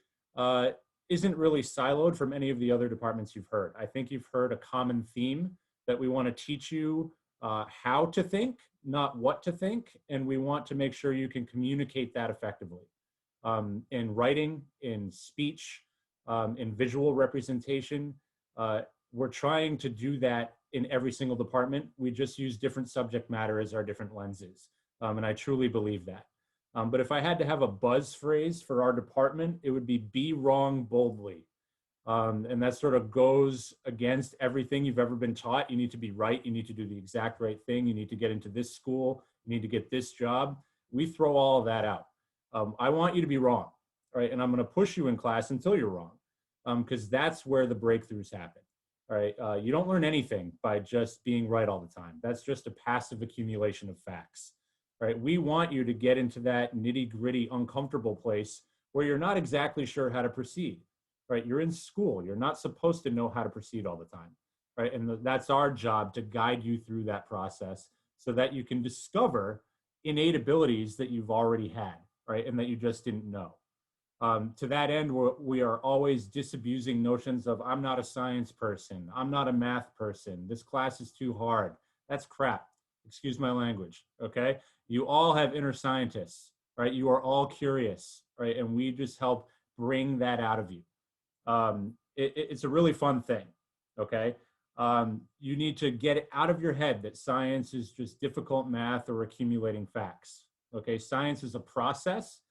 isn't really siloed from any of the other departments you've heard. I think you've heard a common theme that we want to teach you how to think, not what to think, and we want to make sure you can communicate that effectively. In writing, in speech, in visual representation. We're trying to do that in every single department. We just use different subject matter as our different lenses. And I truly believe that. But if I had to have a buzz phrase for our department, it would be wrong boldly. And that sort of goes against everything you've ever been taught. You need to be right. You need to do the exact right thing. You need to get into this school. You need to get this job. We throw all of that out. I want you to be wrong, right? And I'm going to push you in class until you're wrong, because that's where the breakthroughs happen, right? You don't learn anything by just being right all the time. That's just a passive accumulation of facts, right? We want you to get into that nitty-gritty, uncomfortable place where you're not exactly sure how to proceed, right? You're in school. You're not supposed to know how to proceed all the time, right? And that's our job, to guide you through that process so that you can discover innate abilities that you've already had, right? And that you just didn't know. To that end, we are always disabusing notions of, I'm not a science person, I'm not a math person, this class is too hard. That's crap. Excuse my language, okay? You all have inner scientists, right? You are all curious, right? And we just help bring that out of you. It's a really fun thing, okay? You need to get it out of your head that science is just difficult math or accumulating facts, okay? Science is a process.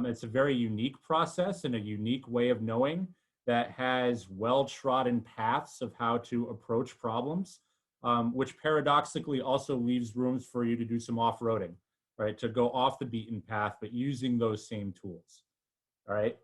It's a very unique process and a unique way of knowing that has well-trodden paths of how to approach problems, which paradoxically also leaves rooms for you to do some off-roading, right? To go off the beaten path, but using those same tools, all right?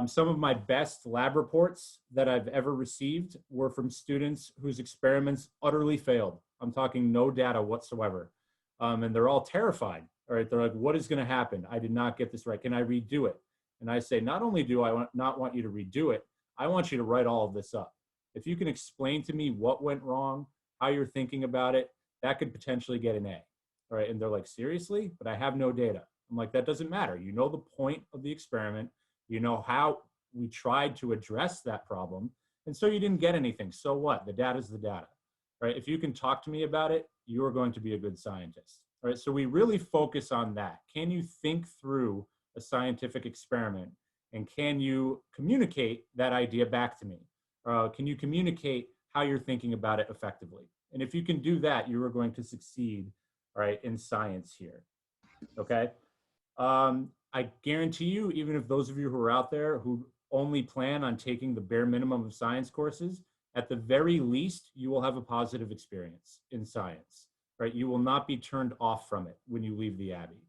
Some of my best lab reports that I've ever received were from students whose experiments utterly failed. I'm talking no data whatsoever. And they're all terrified. All right, they're like, what is going to happen? I did not get this right. Can I redo it? And I say, not only do I not want you to redo it, I want you to write all of this up. If you can explain to me what went wrong, how you're thinking about it, that could potentially get an A. All right, and they're like, seriously? But I have no data. I'm like, that doesn't matter. You know the point of the experiment. You know how we tried to address that problem. And so you didn't get anything. So what? The data is the data, right? If you can talk to me about it, you are going to be a good scientist. All right, so we really focus on that. Can you think through a scientific experiment, and can you communicate that idea back to me? Can you communicate how you're thinking about it effectively? And if you can do that, you are going to succeed, right, in science here, okay? I guarantee you, even if those of you who are out there who only plan on taking the bare minimum of science courses, at the very least, you will have a positive experience in science. Right? You will not be turned off from it when you leave the Abbey,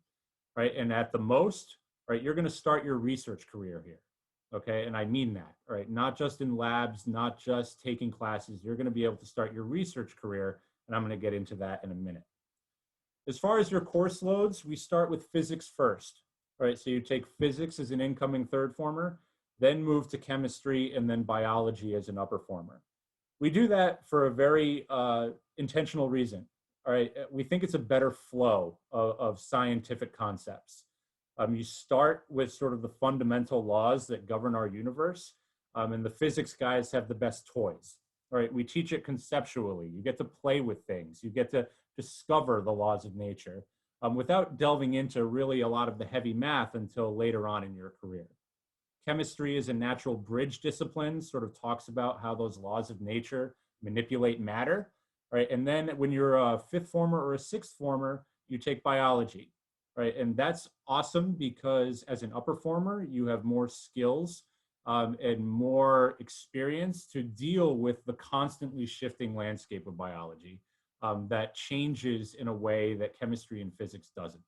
right? And at the most, right, you're going to start your research career here, okay? And I mean that, right? Not just in labs, not just taking classes. You're going to be able to start your research career, and I'm going to get into that in a minute. As far as your course loads, we start with physics first, right? So you take physics as an incoming third former, then move to chemistry, and then biology as an upper former. We do that for a very intentional reason. All right, we think it's a better flow of scientific concepts. You start with sort of the fundamental laws that govern our universe, and the physics guys have the best toys. All right, we teach it conceptually. You get to play with things. You get to discover the laws of nature without delving into really a lot of the heavy math until later on in your career. Chemistry is a natural bridge discipline, sort of talks about how those laws of nature manipulate matter. Right, and then when you're a fifth former or a sixth former, you take biology, right? And that's awesome because as an upper former, you have more skills and more experience to deal with the constantly shifting landscape of biology that changes in a way that chemistry and physics doesn't,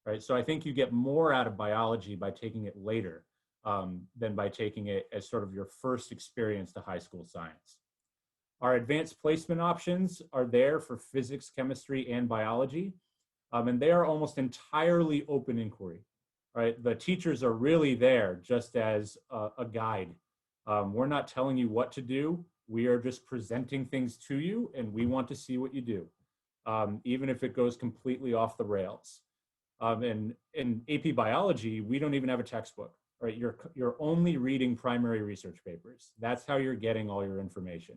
right? So I think you get more out of biology by taking it later than by taking it as sort of your first experience to high school science. Our advanced placement options are there for physics, chemistry, and biology, and they are almost entirely open inquiry, right? The teachers are really there just as a guide. We're not telling you what to do. We are just presenting things to you, and we want to see what you do, even if it goes completely off the rails. And in AP Biology, we don't even have a textbook, right? You're only reading primary research papers. That's how you're getting all your information.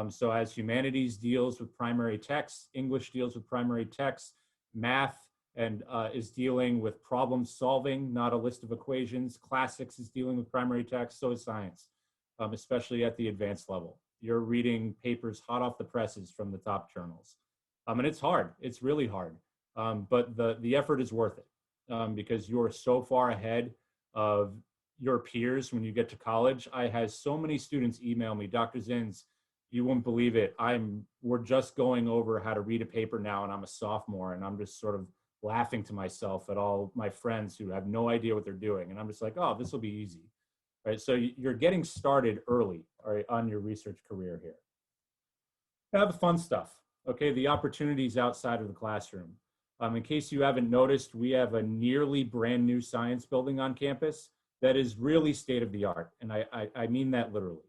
So as humanities deals with primary texts, English deals with primary texts, math and is dealing with problem solving, not a list of equations. Classics is dealing with primary text, so is science. especially at the advanced level. You're reading papers hot off the presses from the top journals. And it's hard, it's really hard. But the effort is worth it because you're so far ahead of your peers when you get to college. I had so many students email me, Dr. Zinns, you won't believe it. We're just going over how to read a paper now and I'm a sophomore and I'm just sort of laughing to myself at all my friends who have no idea what they're doing. And I'm just like, oh, this will be easy, right? So you're getting started early, all right, on your research career here. Now the fun stuff, okay? The opportunities outside of the classroom. In case you haven't noticed, we have a nearly brand new science building on campus that is really state of the art. And I mean that literally.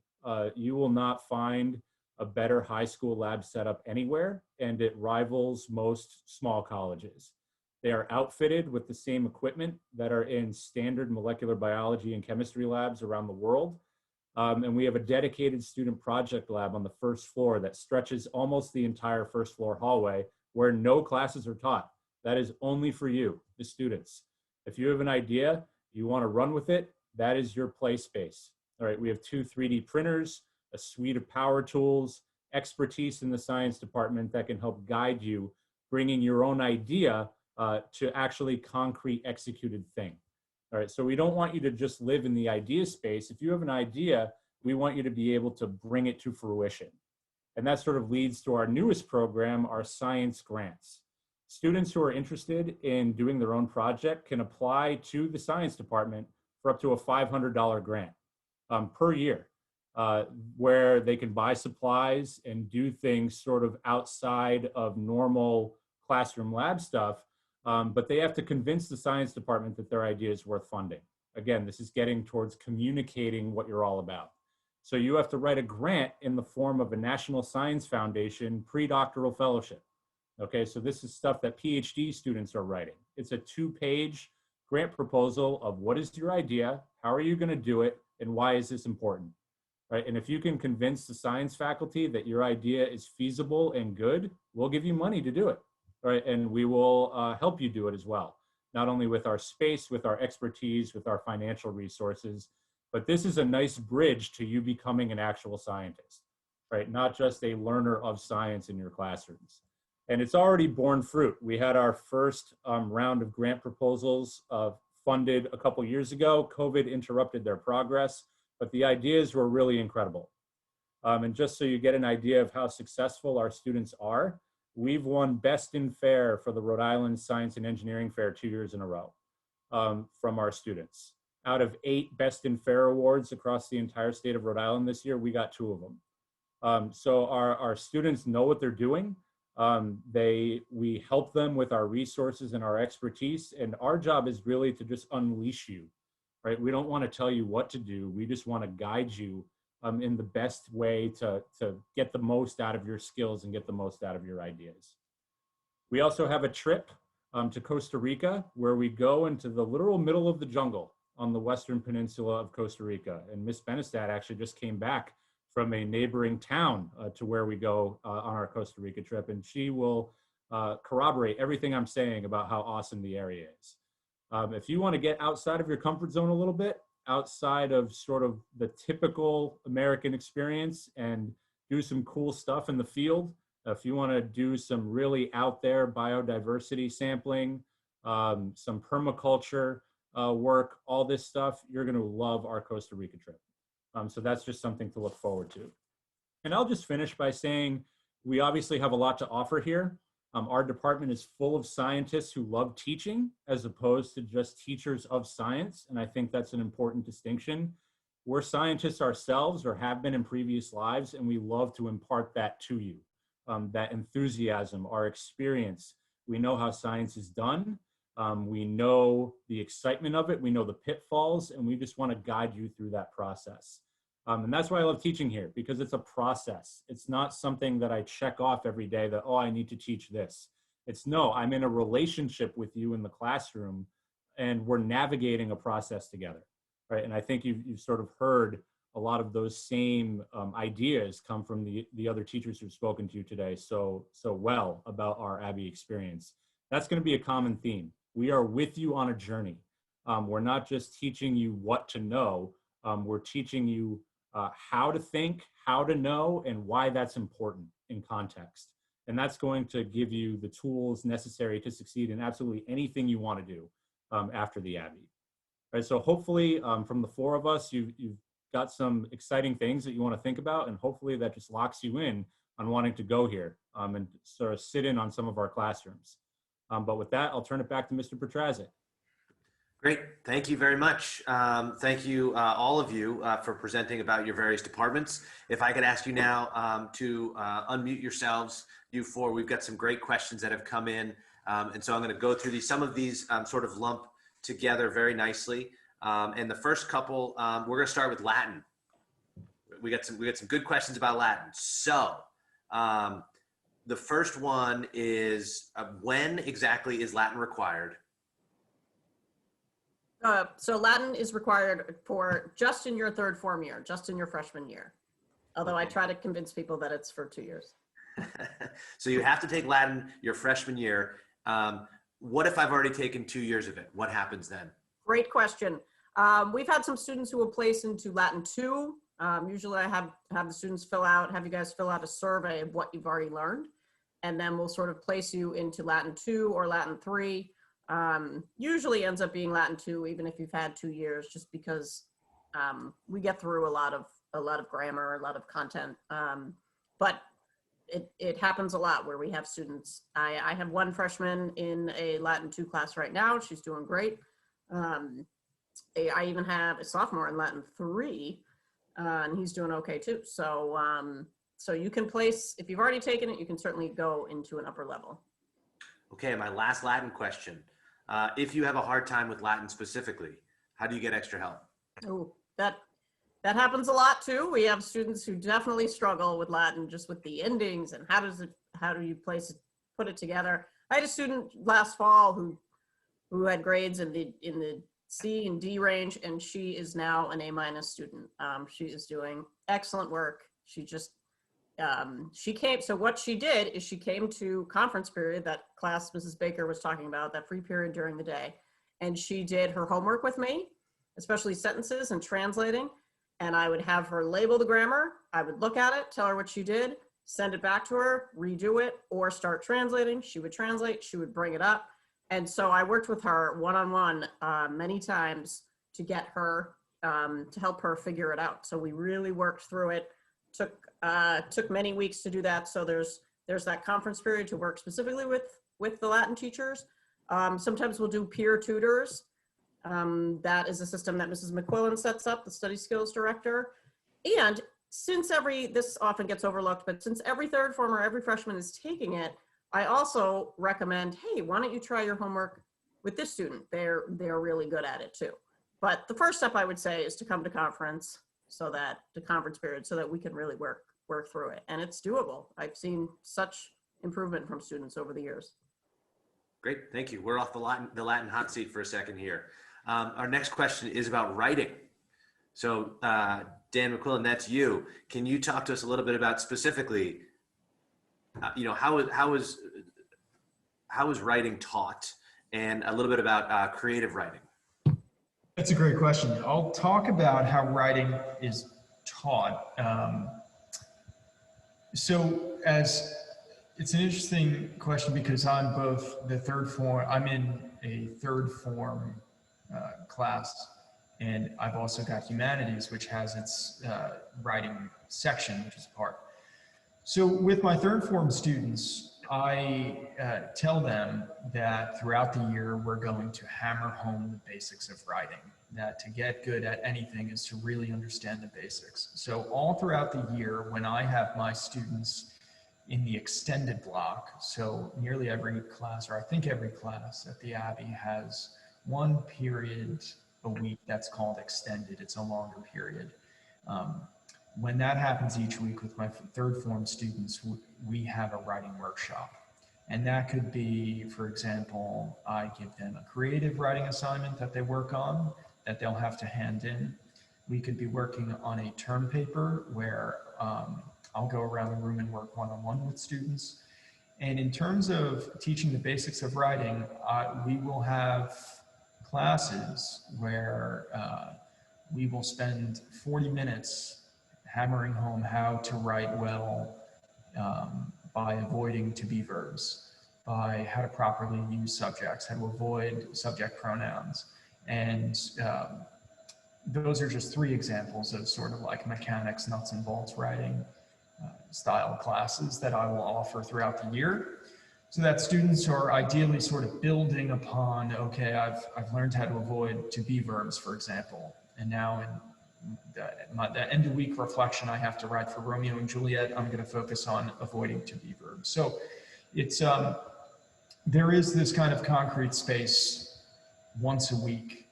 You will not find a better high school lab setup anywhere, and it rivals most small colleges. They are outfitted with the same equipment that are in standard molecular biology and chemistry labs around the world. And we have a dedicated student project lab on the first floor that stretches almost the entire first floor hallway where no classes are taught. That is only for you, the students. If you have an idea, you want to run with it, that is your play space. All right, we have 2 3D printers, a suite of power tools, expertise in the science department that can help guide you, bringing your own idea to actually concrete executed thing. All right, so we don't want you to just live in the idea space. If you have an idea, we want you to be able to bring it to fruition. And that sort of leads to our newest program, our science grants. Students who are interested in doing their own project can apply to the science department for up to a $500 grant per year, where they can buy supplies and do things sort of outside of normal classroom lab stuff, but they have to convince the science department that their idea is worth funding. Again, this is getting towards communicating what you're all about. So you have to write a grant in the form of a National Science Foundation pre-doctoral fellowship. Okay, so this is stuff that PhD students are writing. It's a 2-page grant proposal of what is your idea, how are you going to do it, and why is this important, right? And if you can convince the science faculty that your idea is feasible and good, we'll give you money to do it, right? And we will help you do it as well, not only with our space, with our expertise, with our financial resources, but this is a nice bridge to you becoming an actual scientist, right? Not just a learner of science in your classrooms. And it's already borne fruit. We had our first round of grant proposals funded a couple years ago. COVID interrupted their progress, but the ideas were really incredible. And just so you get an idea of how successful our students are, we've won Best in Fair for the Rhode Island Science and Engineering Fair 2 years in a row from our students. Out of 8 Best in Fair awards across the entire state of Rhode Island this year, we got 2 of them. So our students know what they're doing. We help them with our resources and our expertise, and our job is really to just unleash you, right? We don't want to tell you what to do. We just want to guide you in the best way to get the most out of your skills and get the most out of your ideas. We also have a trip to Costa Rica where we go into the literal middle of the jungle on the western peninsula of Costa Rica. And Miss Benestad actually just came back from a neighboring town to where we go on our Costa Rica trip. And she will corroborate everything I'm saying about how awesome the area is. If you want to get outside of your comfort zone a little bit, outside of sort of the typical American experience and do some cool stuff in the field, if you want to do some really out there biodiversity sampling, some permaculture work, all this stuff, you're going to love our Costa Rica trip. So that's just something to look forward to. And I'll just finish by saying we obviously have a lot to offer here. Our department is full of scientists who love teaching as opposed to just teachers of science. And I think that's an important distinction. We're scientists ourselves or have been in previous lives, and we love to impart that to you, that enthusiasm, our experience. We know how science is done. We know the excitement of it. We know the pitfalls, and we just want to guide you through that process. And that's why I love teaching here, because it's a process. It's not something that I check off every day that, oh, I need to teach this. It's no, I'm in a relationship with you in the classroom, and we're navigating a process together, right? And I think you've sort of heard a lot of those same ideas come from the other teachers who've spoken to you today so well about our Abbey experience. That's going to be a common theme. We are with you on a journey. We're not just teaching you what to know. We're teaching you how to think, how to know, and why that's important in context. And that's going to give you the tools necessary to succeed in absolutely anything you want to do after the Abbey. All right, so hopefully from the four of us, you've got some exciting things that you want to think about, and hopefully that just locks you in on wanting to go here and sort of sit in on some of our classrooms. But with that, I'll turn it back to Mr. Petrazik. Great. Thank you very much. Thank you, all of you, for presenting about your various departments. If I could ask you now to unmute yourselves, you four. We've got some great questions that have come in. And so I'm going to go through these. Some of these sort of lump together very nicely. And the first couple, we're going to start with Latin. We got some good questions about Latin. So the first one is, when exactly is Latin required? So Latin is required for just in your third form year, just in your freshman year. Although I try to convince people that it's for 2 years. So you have to take Latin your freshman year. What if I've already taken 2 years of it? What happens then? Great question. We've had some students who will place into Latin 2. Usually I have the students have you guys fill out a survey of what you've already learned. And then we'll sort of place you into Latin 2 or Latin 3. Usually ends up being Latin 2, even if you've had 2 years, just because we get through a lot of grammar, a lot of content. But it happens a lot where we have students. I have one freshman in a Latin 2 class right now. She's doing great. I even have a sophomore in Latin 3, and he's doing okay too. So so you can place, if you've already taken it, you can certainly go into an upper level. Okay, my last Latin question. If you have a hard time with Latin specifically, how do you get extra help? Oh, that happens a lot too. We have students who definitely struggle with Latin, just with the endings and how do you put it together. I had a student last fall who had grades in the C and D range, and she is now an A- student. She is doing excellent work. So what she did is she came to conference period, that class Mrs. Baker was talking about, that free period during the day. And she did her homework with me, especially sentences and translating. And I would have her label the grammar. I would look at it, tell her what she did, send it back to her, redo it, or start translating. She would translate, she would bring it up. And so I worked with her one-on-one many times to get her, to help her figure it out. So we really worked through it. Took many weeks to do that. So there's that conference period to work specifically with the Latin teachers. Sometimes we'll do peer tutors. That is a system that Mrs. McQuillen sets up, the study skills director. And since this often gets overlooked, but since every third form or every freshman is taking it, I also recommend, hey, why don't you try your homework with this student? They're really good at it too. But the first step I would say is to come to conference, so that the conference period, so that we can really work through it. And it's doable. I've seen such improvement from students over the years. Great, thank you. We're off the Latin hot seat for a second here. Our next question is about writing. So Dan McQuillen, that's you. Can you talk to us a little bit about specifically, how is writing taught, and a little bit about creative writing? That's a great question. I'll talk about how writing is taught. So it's an interesting question because I'm in a third form class, and I've also got Humanities, which has its writing section, which is a part. So with my third form students, I tell them that throughout the year, we're going to hammer home the basics of writing, that to get good at anything is to really understand the basics. So all throughout the year, when I have my students in the extended block, so nearly every class, or I think every class at the Abbey has one period a week that's called extended. It's a longer period. When that happens each week with my third form students, we have a writing workshop. And that could be, for example, I give them a creative writing assignment that they work on, that they'll have to hand in. We could be working on a term paper where I'll go around the room and work one-on-one with students. And in terms of teaching the basics of writing, we will have classes where we will spend 40 minutes hammering home how to write well by avoiding to be verbs, by how to properly use subjects, how to avoid subject pronouns. And those are just 3 examples of sort of like mechanics, nuts and bolts writing style classes that I will offer throughout the year, so that students are ideally sort of building upon, okay, I've learned how to avoid to be verbs, for example, and now in the end of week reflection I have to write for Romeo and Juliet, I'm going to focus on avoiding to be verbs. So it's there is this kind of concrete space once a week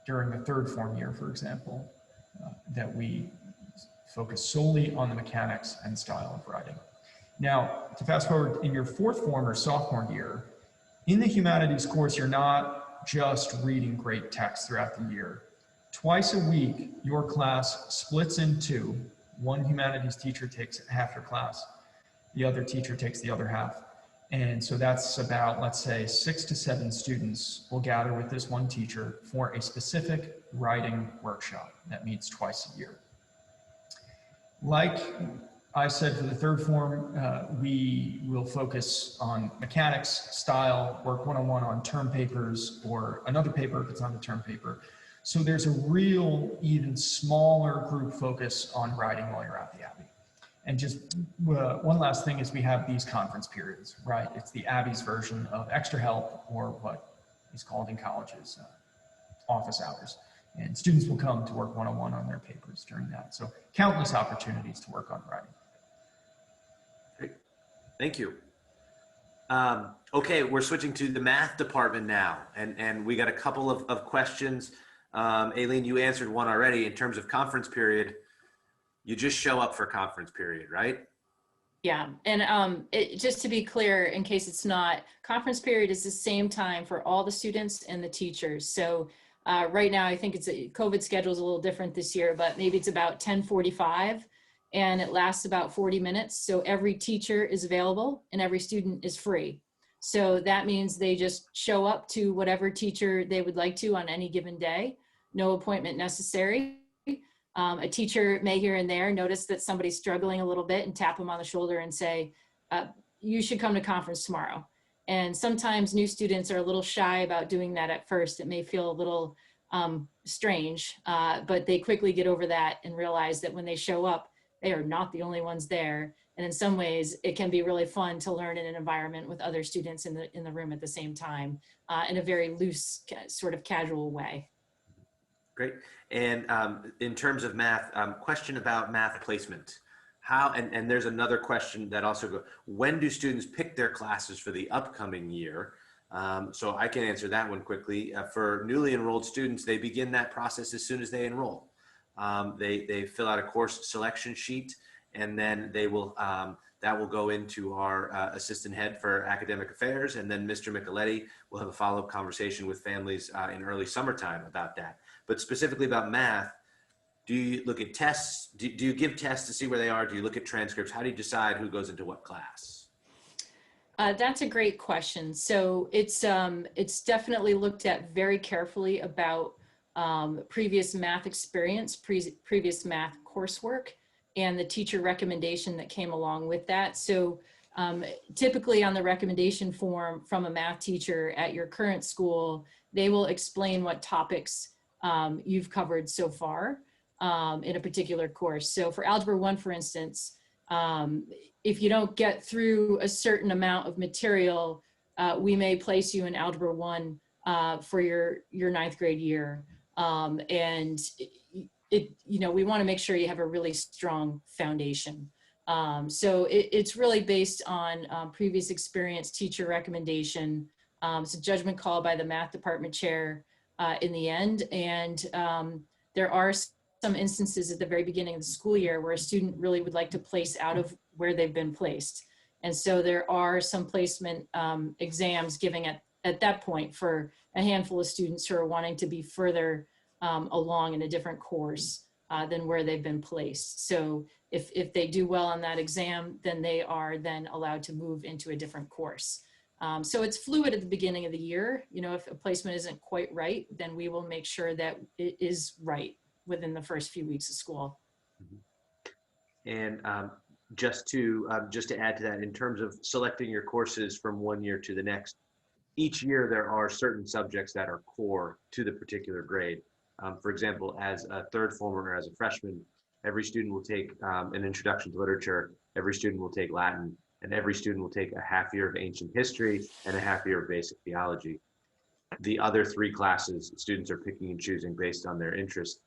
during the 3rd form year, for example, that we focus solely on the mechanics and style of writing. Now, to fast forward, in your 4th form or sophomore year, in the Humanities course, you're not just reading great text throughout the year. Twice a week, your class splits in 2. One Humanities teacher takes half your class, the other teacher takes the other half. And so that's about, let's say, 6 to 7 students will gather with this one teacher for a specific writing workshop that meets twice a year. Like I said, for the 3rd form, we will focus on mechanics, style, work one-on-one on term papers, or another paper if it's on the term paper. So there's a real, even smaller group focus on writing while you're at the Abbey. And just one last thing is we have these conference periods, right? It's the Abbey's version of extra help, or what is called in colleges office hours. And students will come to work one-on-one on their papers during that. So countless opportunities to work on writing. Great. Thank you. Okay, we're switching to the math department now. And we got a couple of questions. Aileen, you answered one already. In terms of conference period, you just show up for conference period, right? Yeah, and just to be clear, in case it's not, conference period is the same time for all the students and the teachers. So right now, I think it's COVID schedule is a little different this year, but maybe it's about 10:45 and it lasts about 40 minutes. So every teacher is available and every student is free. So that means they just show up to whatever teacher they would like to on any given day. No appointment necessary. A teacher may here and there notice that somebody's struggling a little bit and tap them on the shoulder and say, you should come to conference tomorrow. And sometimes new students are a little shy about doing that at first. It may feel a little strange, but they quickly get over that and realize that when they show up, they are not the only ones there. And in some ways, it can be really fun to learn in an environment with other students in the room at the same time, in a very loose, sort of casual way. Great. And in terms of math, question about math placement. How, and there's another question that also goes, when do students pick their classes for the upcoming year? So I can answer that one quickly. For newly enrolled students, they begin that process as soon as they enroll. They fill out a course selection sheet, and then they will, that will go into our assistant head for academic affairs, and then Mr. Mcquillen will have a follow-up conversation with families in early summertime about that. But specifically about math, do you look at tests? Do you give tests to see where they are? Do you look at transcripts? How do you decide who goes into what class? That's a great question. So it's definitely looked at very carefully about previous math experience, previous math coursework, and the teacher recommendation that came along with that. So typically on the recommendation form from a math teacher at your current school, they will explain what topics you've covered so far in a particular course. So for Algebra 1, for instance, if you don't get through a certain amount of material, we may place you in Algebra 1 for your 9th grade year. And we want to make sure you have a really strong foundation. So it's really based on previous experience, teacher recommendation. It's a judgment call by the math department chair in the end. And there are some instances at the very beginning of the school year where a student really would like to place out of where they've been placed. And so there are some placement exams giving at that point for a handful of students who are wanting to be further along in a different course than where they've been placed. So if they do well on that exam, then they are then allowed to move into a different course. So it's fluid at the beginning of the year. You know, if a placement isn't quite right, then we will make sure that it is right within the first few weeks of school. And just to add to that, in terms of selecting your courses from one year to the next, each year there are certain subjects that are core to the particular grade. For example, as a third former or as a freshman, every student will take an introduction to literature, every student will take Latin, and every student will take a half year of ancient history and a half year of basic theology. The other 3 classes, students are picking and choosing based on their interest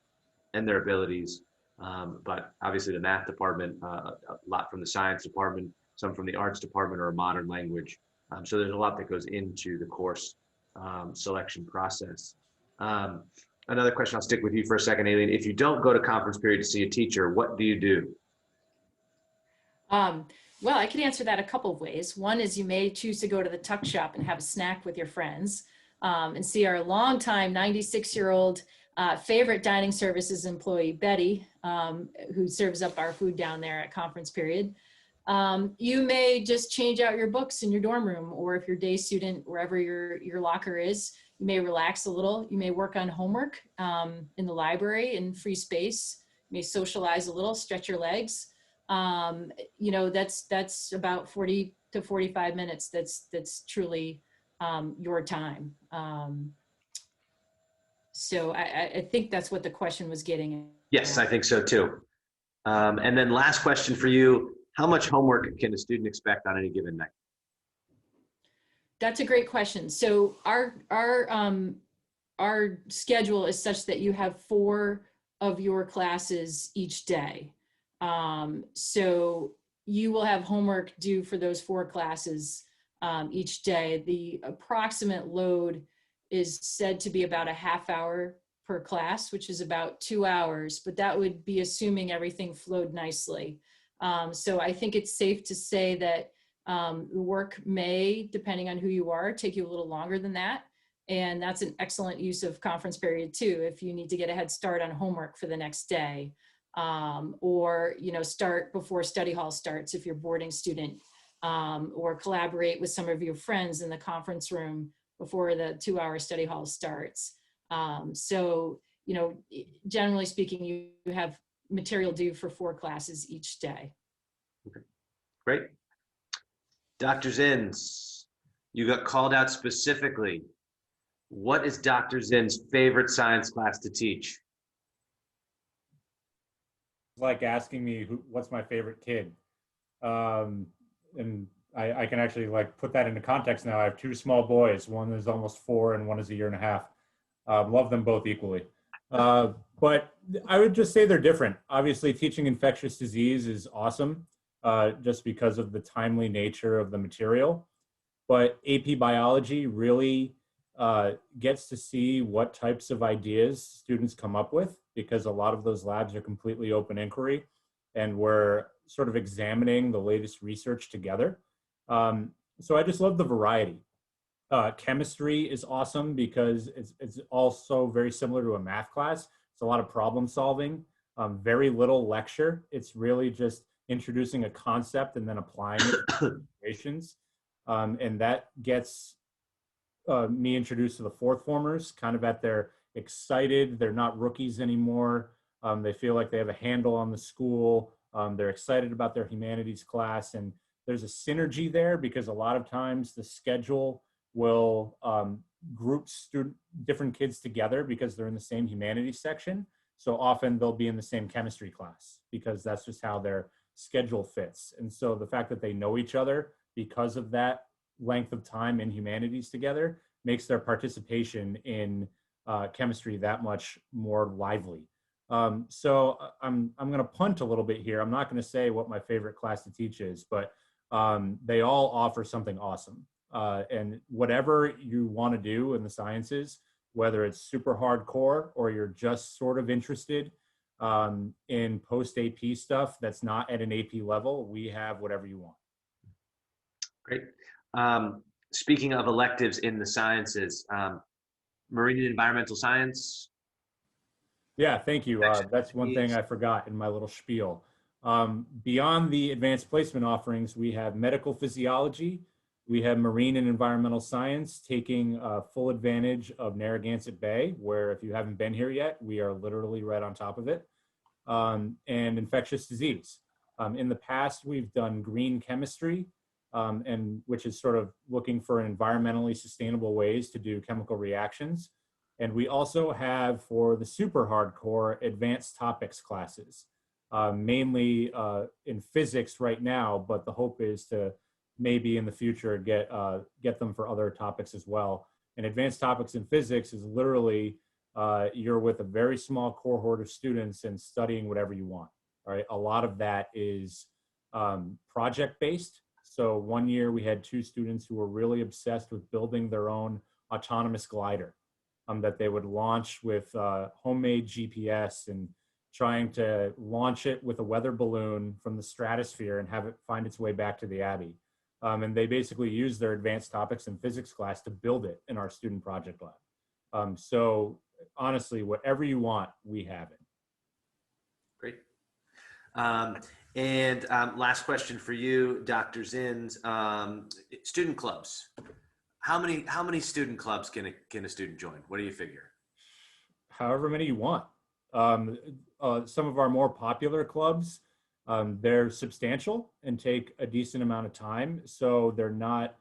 and their abilities. But obviously the math department, a lot from the science department, some from the arts department or modern language. So there's a lot that goes into the course selection process. Another question, I'll stick with you for a second, Aileen. If you don't go to conference period to see a teacher, what do you do? Well, I could answer that a couple of ways. One is you may choose to go to the tuck shop and have a snack with your friends and see our longtime 96-year-old favorite dining services employee, Betty, who serves up our food down there at conference period. You may just change out your books in your dorm room, or if you're a day student, wherever your locker is, you may relax a little. You may work on homework in the library in free space. You may socialize a little, stretch your legs. You know, that's about 40 to 45 minutes. That's truly your time. So I think that's what the question was getting at. Yes, I think so too. And then last question for you, how much homework can a student expect on any given night? That's a great question. So our schedule is such that you have 4 of your classes each day. So you will have homework due for those 4 classes each day. The approximate load is said to be about a half hour per class, which is about 2 hours, but that would be assuming everything flowed nicely. So I think it's safe to say that work may, depending on who you are, take you a little longer than that. And that's an excellent use of conference period too, if you need to get a head start on homework for the next day. Or, you know, start before study hall starts if you're a boarding student, or collaborate with some of your friends in the conference room before the 2-hour study hall starts. So, you know, generally speaking, you have material due for 4 classes each day. Okay, great. Dr. Zinns, you got called out specifically. What is Dr. Zinn's favorite science class to teach? Like asking me what's my favorite kid. And I can actually like put that into context now. I have 2 small boys. One is almost 4 and one is a year and a half. Love them both equally. But I would just say they're different. Obviously, teaching infectious disease is awesome just because of the timely nature of the material. But AP biology really gets to see what types of ideas students come up with, because a lot of those labs are completely open inquiry and we're sort of examining the latest research together. So I just love the variety. Chemistry is awesome because it's also very similar to a math class. It's a lot of problem solving, very little lecture. It's really just introducing a concept and then applying it to situations. And that gets me introduced to the 4th formers, kind of at their excited. They're not rookies anymore. They feel like they have a handle on the school. They're excited about their humanities class. And there's a synergy there because a lot of times the schedule will group different kids together because they're in the same humanities section. So often they'll be in the same chemistry class because that's just how their schedule fits. And so the fact that they know each other because of that length of time in humanities together makes their participation in chemistry that much more lively. So I'm going to punt a little bit here. I'm not going to say what my favorite class to teach is, but they all offer something awesome. And whatever you want to do in the sciences, whether it's super hardcore or you're just sort of interested in post-AP stuff that's not at an AP level, we have whatever you want. Great. Speaking of electives in the sciences, marine and environmental science. Yeah, thank you. That's one thing I forgot in my little spiel. Beyond the advanced placement offerings, we have medical physiology, we have marine and environmental science, taking full advantage of Narragansett Bay, where if you haven't been here yet, we are literally right on top of it, and infectious disease. In the past, we've done green chemistry, and which is sort of looking for environmentally sustainable ways to do chemical reactions. And we also have, for the super hardcore, advanced topics classes, mainly in physics right now, but the hope is to maybe in the future get them for other topics as well. And advanced topics in physics is literally you're with a very small cohort of students and studying whatever you want. All right, a lot of that is project-based. So one year we had 2 students who were really obsessed with building their own autonomous glider that they would launch with homemade GPS and trying to launch it with a weather balloon from the stratosphere and have it find its way back to the Abbey. And they basically used their advanced topics in physics class to build it in our student project lab. So honestly, whatever you want, we have it. Great. Last question for you, Dr. Zinns. Student clubs. How many student clubs can a student join? What do you figure? However many you want. Some of our more popular clubs, they're substantial and take a decent amount of time. So they're not,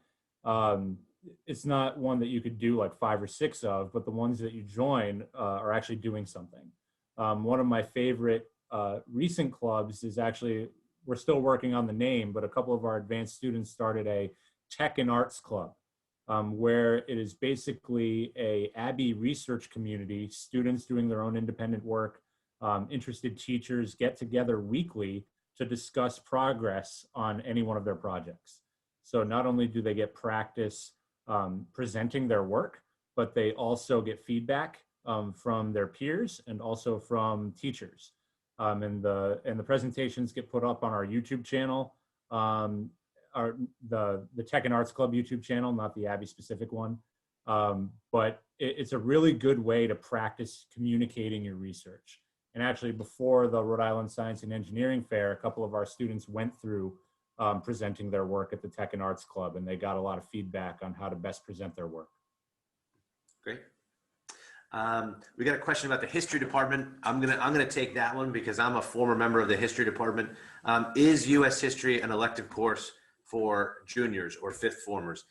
it's not one that you could do like 5 or 6 of, but the ones that you join are actually doing something. One of my favorite recent clubs is actually, we're still working on the name, but a couple of our advanced students started a tech and arts club, where it is basically a Abbey research community, students doing their own independent work, interested teachers get together weekly to discuss progress on any one of their projects. So not only do they get practice presenting their work, but they also get feedback from their peers and also from teachers. And the presentations get put up on our YouTube channel, the Tech and Arts Club YouTube channel, not the Abbey specific one. But it's a really good way to practice communicating your research. And actually, before the Rhode Island Science and Engineering Fair, a couple of our students went through presenting their work at the Tech and Arts Club, and they got a lot of feedback on how to best present their work. Great. We got a question about the history department. I'm gonna take that one because I'm a former member of the history department. Is U.S. history an elective course for juniors or 5th formers?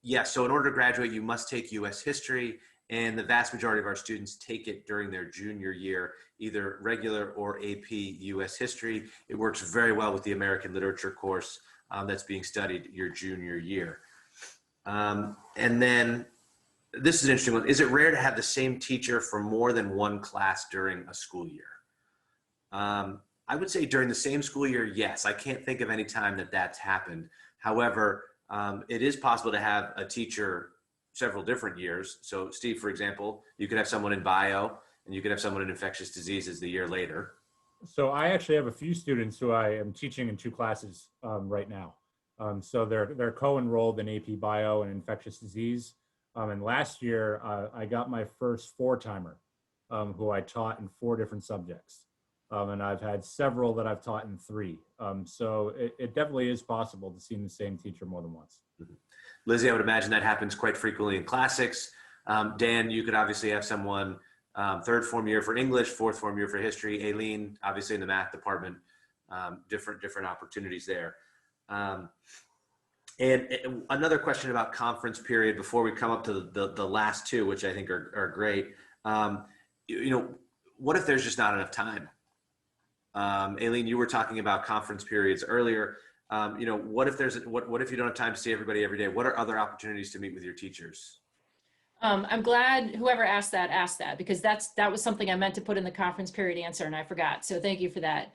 Yes. So in order to graduate, you must take U.S. history, and the vast majority of our students take it during their junior year, either regular or AP U.S. history. It works very well with the American literature course that's being studied your junior year. And then this is an interesting one. Is it rare to have the same teacher for more than one class during a school year? I would say during the same school year, yes. I can't think of any time that that's happened. However, it is possible to have a teacher several different years. So Steve, for example, you could have someone in bio and you could have someone in infectious diseases the year later. So I actually have a few students who I am teaching in 2 classes right now. So they're co-enrolled in AP Bio and Infectious Disease. And last year, I got my first 4-timer who I taught in 4 different subjects. And I've had several that I've taught in 3. So it definitely is possible to see the same teacher more than once. Mm-hmm. Lizzie, I would imagine that happens quite frequently in classics. Dan, you could obviously have someone 3rd form year for English, 4th form year for history. Aileen, obviously in the math department, different opportunities there. And another question about conference period before we come up to the last 2, which I think are great. You know, what if there's just not enough time? Aileen, you were talking about conference periods earlier. You know, what if what if you don't have time to see everybody every day? What are other opportunities to meet with your teachers? I'm glad whoever asked that because that was something I meant to put in the conference period answer and I forgot. So thank you for that.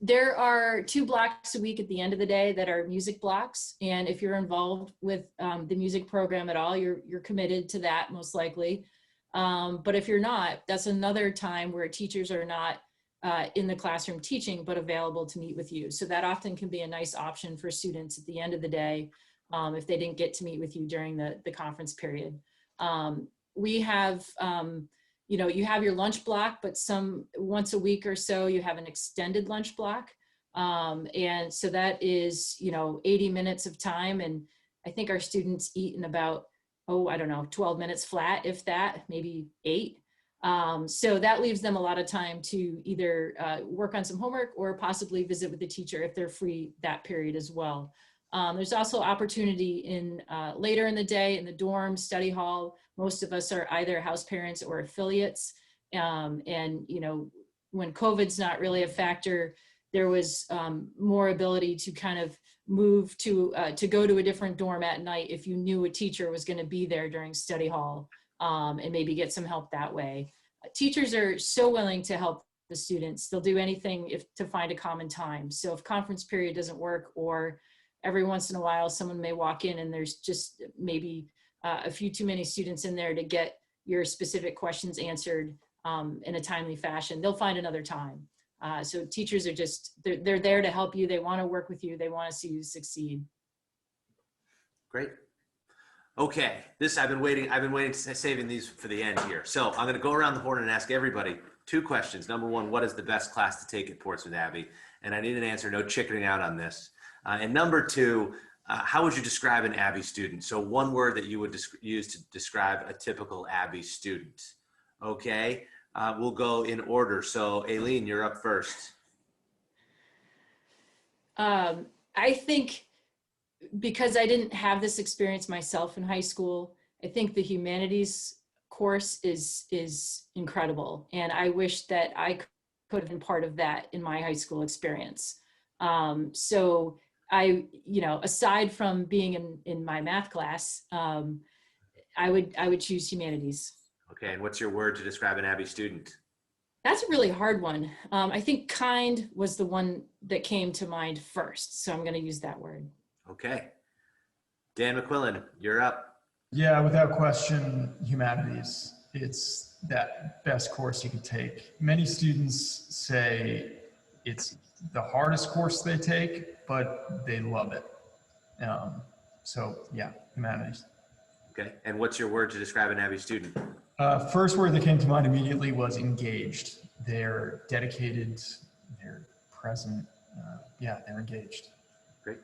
There are 2 blocks a week at the end of the day that are music blocks. And if you're involved with the music program at all, you're committed to that most likely. But if you're not, that's another time where teachers are not in the classroom teaching, but available to meet with you. So that often can be a nice option for students at the end of the day if they didn't get to meet with you during the conference period. We have, you know, you have your lunch block, but once a week or so, you have an extended lunch block. And so that is, you know, 80 minutes of time. And I think our students eat in about, I don't know, 12 minutes flat, if that, maybe 8. So that leaves them a lot of time to either work on some homework or possibly visit with the teacher if they're free that period as well. There's also opportunity in later in the day in the dorm, study hall. Most of us are either house parents or affiliates. And, you know, when COVID's not really a factor, there was more ability to kind of move to go to a different dorm at night if you knew a teacher was going to be there during study hall, and maybe get some help that way. Teachers are so willing to help the students. They'll do anything to find a common time. So if conference period doesn't work, or every once in a while someone may walk in and there's just maybe a few too many students in there to get your specific questions answered in a timely fashion, they'll find another time. So teachers are just, they're there to help you. They want to work with you. They want to see you succeed. Great. Okay, I've been waiting saving these for the end here. So I'm going to go around the horn and ask everybody 2 questions. Number 1, what is the best class to take at Portsmouth Abbey? And I need an answer, no chickening out on this. And number 2, how would you describe an Abbey student? So one word that you would use to describe a typical Abbey student. Okay, we'll go in order. So Aileen, you're up first. I think, because I didn't have this experience myself in high school, I think the Humanities course is incredible. And I wish that I could have been part of that in my high school experience. So I, you know, aside from being in my math class, I would choose Humanities. Okay, and what's your word to describe an Abbey student? That's a really hard one. I think kind was the one that came to mind first. So I'm going to use that word. Okay. Dan Mcquillen, you're up. Yeah, without question, humanities. It's that best course you can take. Many students say it's the hardest course they take, but they love it. So yeah, humanities. Okay, and what's your word to describe an Abbey student? First word that came to mind immediately was engaged. They're dedicated, they're present. Yeah, they're engaged. Great.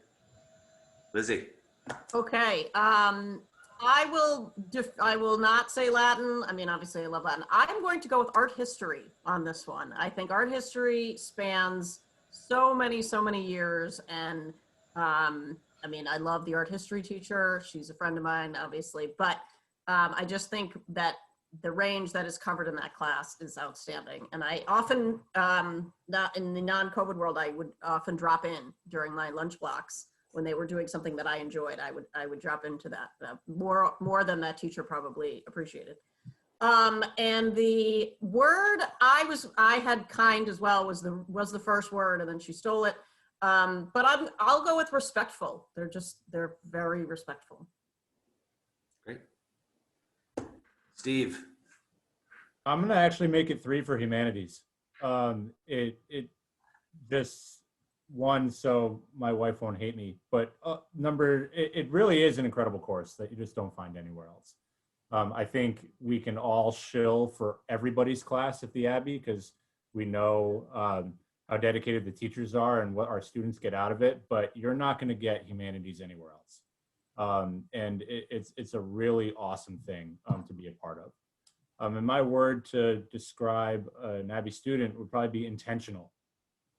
Lizzie. Okay, I will not say Latin. I mean, obviously I love Latin. I'm going to go with art history on this one. I think art history spans so many years. And I mean, I love the art history teacher. She's a friend of mine, obviously, but I just think that the range that is covered in that class is outstanding. And I often, not in the non-COVID world, I would often drop in during my lunch blocks when they were doing something that I enjoyed. I would drop into that more than that teacher probably appreciated. And the word I had kind as well was the first word, and then she stole it. But I'll go with respectful. They're very respectful. Great. Steve. I'm gonna actually make it 3 for humanities. It just one, so my wife won't hate me, but it really is an incredible course that you just don't find anywhere else. I think we can all shill for everybody's class at the Abbey because we know how dedicated the teachers are and what our students get out of it, but you're not going to get humanities anywhere else. And it's a really awesome thing to be a part of. And my word to describe an Abbey student would probably be intentional.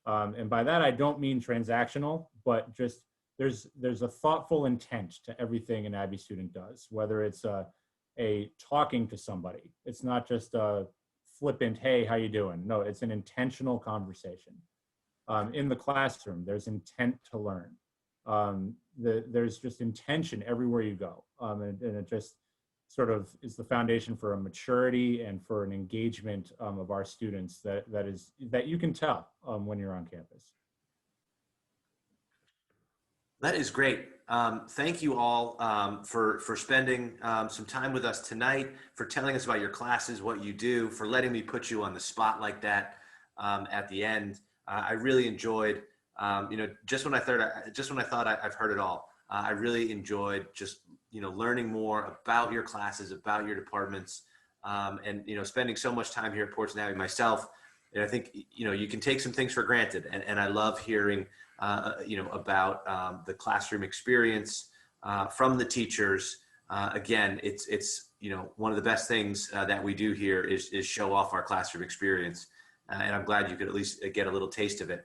And by that, I don't mean transactional, but just there's a thoughtful intent to everything an Abbey student does, whether it's a talking to somebody. It's not just a flippant, hey, how you doing? No, it's an intentional conversation. In the classroom, there's intent to learn. There's just intention everywhere you go. And it just sort of is the foundation for a maturity and for an engagement of our students that you can tell when you're on campus. That is great. Thank you all for spending some time with us tonight, for telling us about your classes, what you do, for letting me put you on the spot like that at the end. I really enjoyed, just when I thought I've heard it all, I really enjoyed just, learning more about your classes, about your departments, and, spending so much time here at Portsmouth Abbey myself. And I think, you can take some things for granted. And I love hearing, about the classroom experience from the teachers, Again, it's you know, one of the best things that we do here is show off our classroom experience. And I'm glad you could at least get a little taste of it.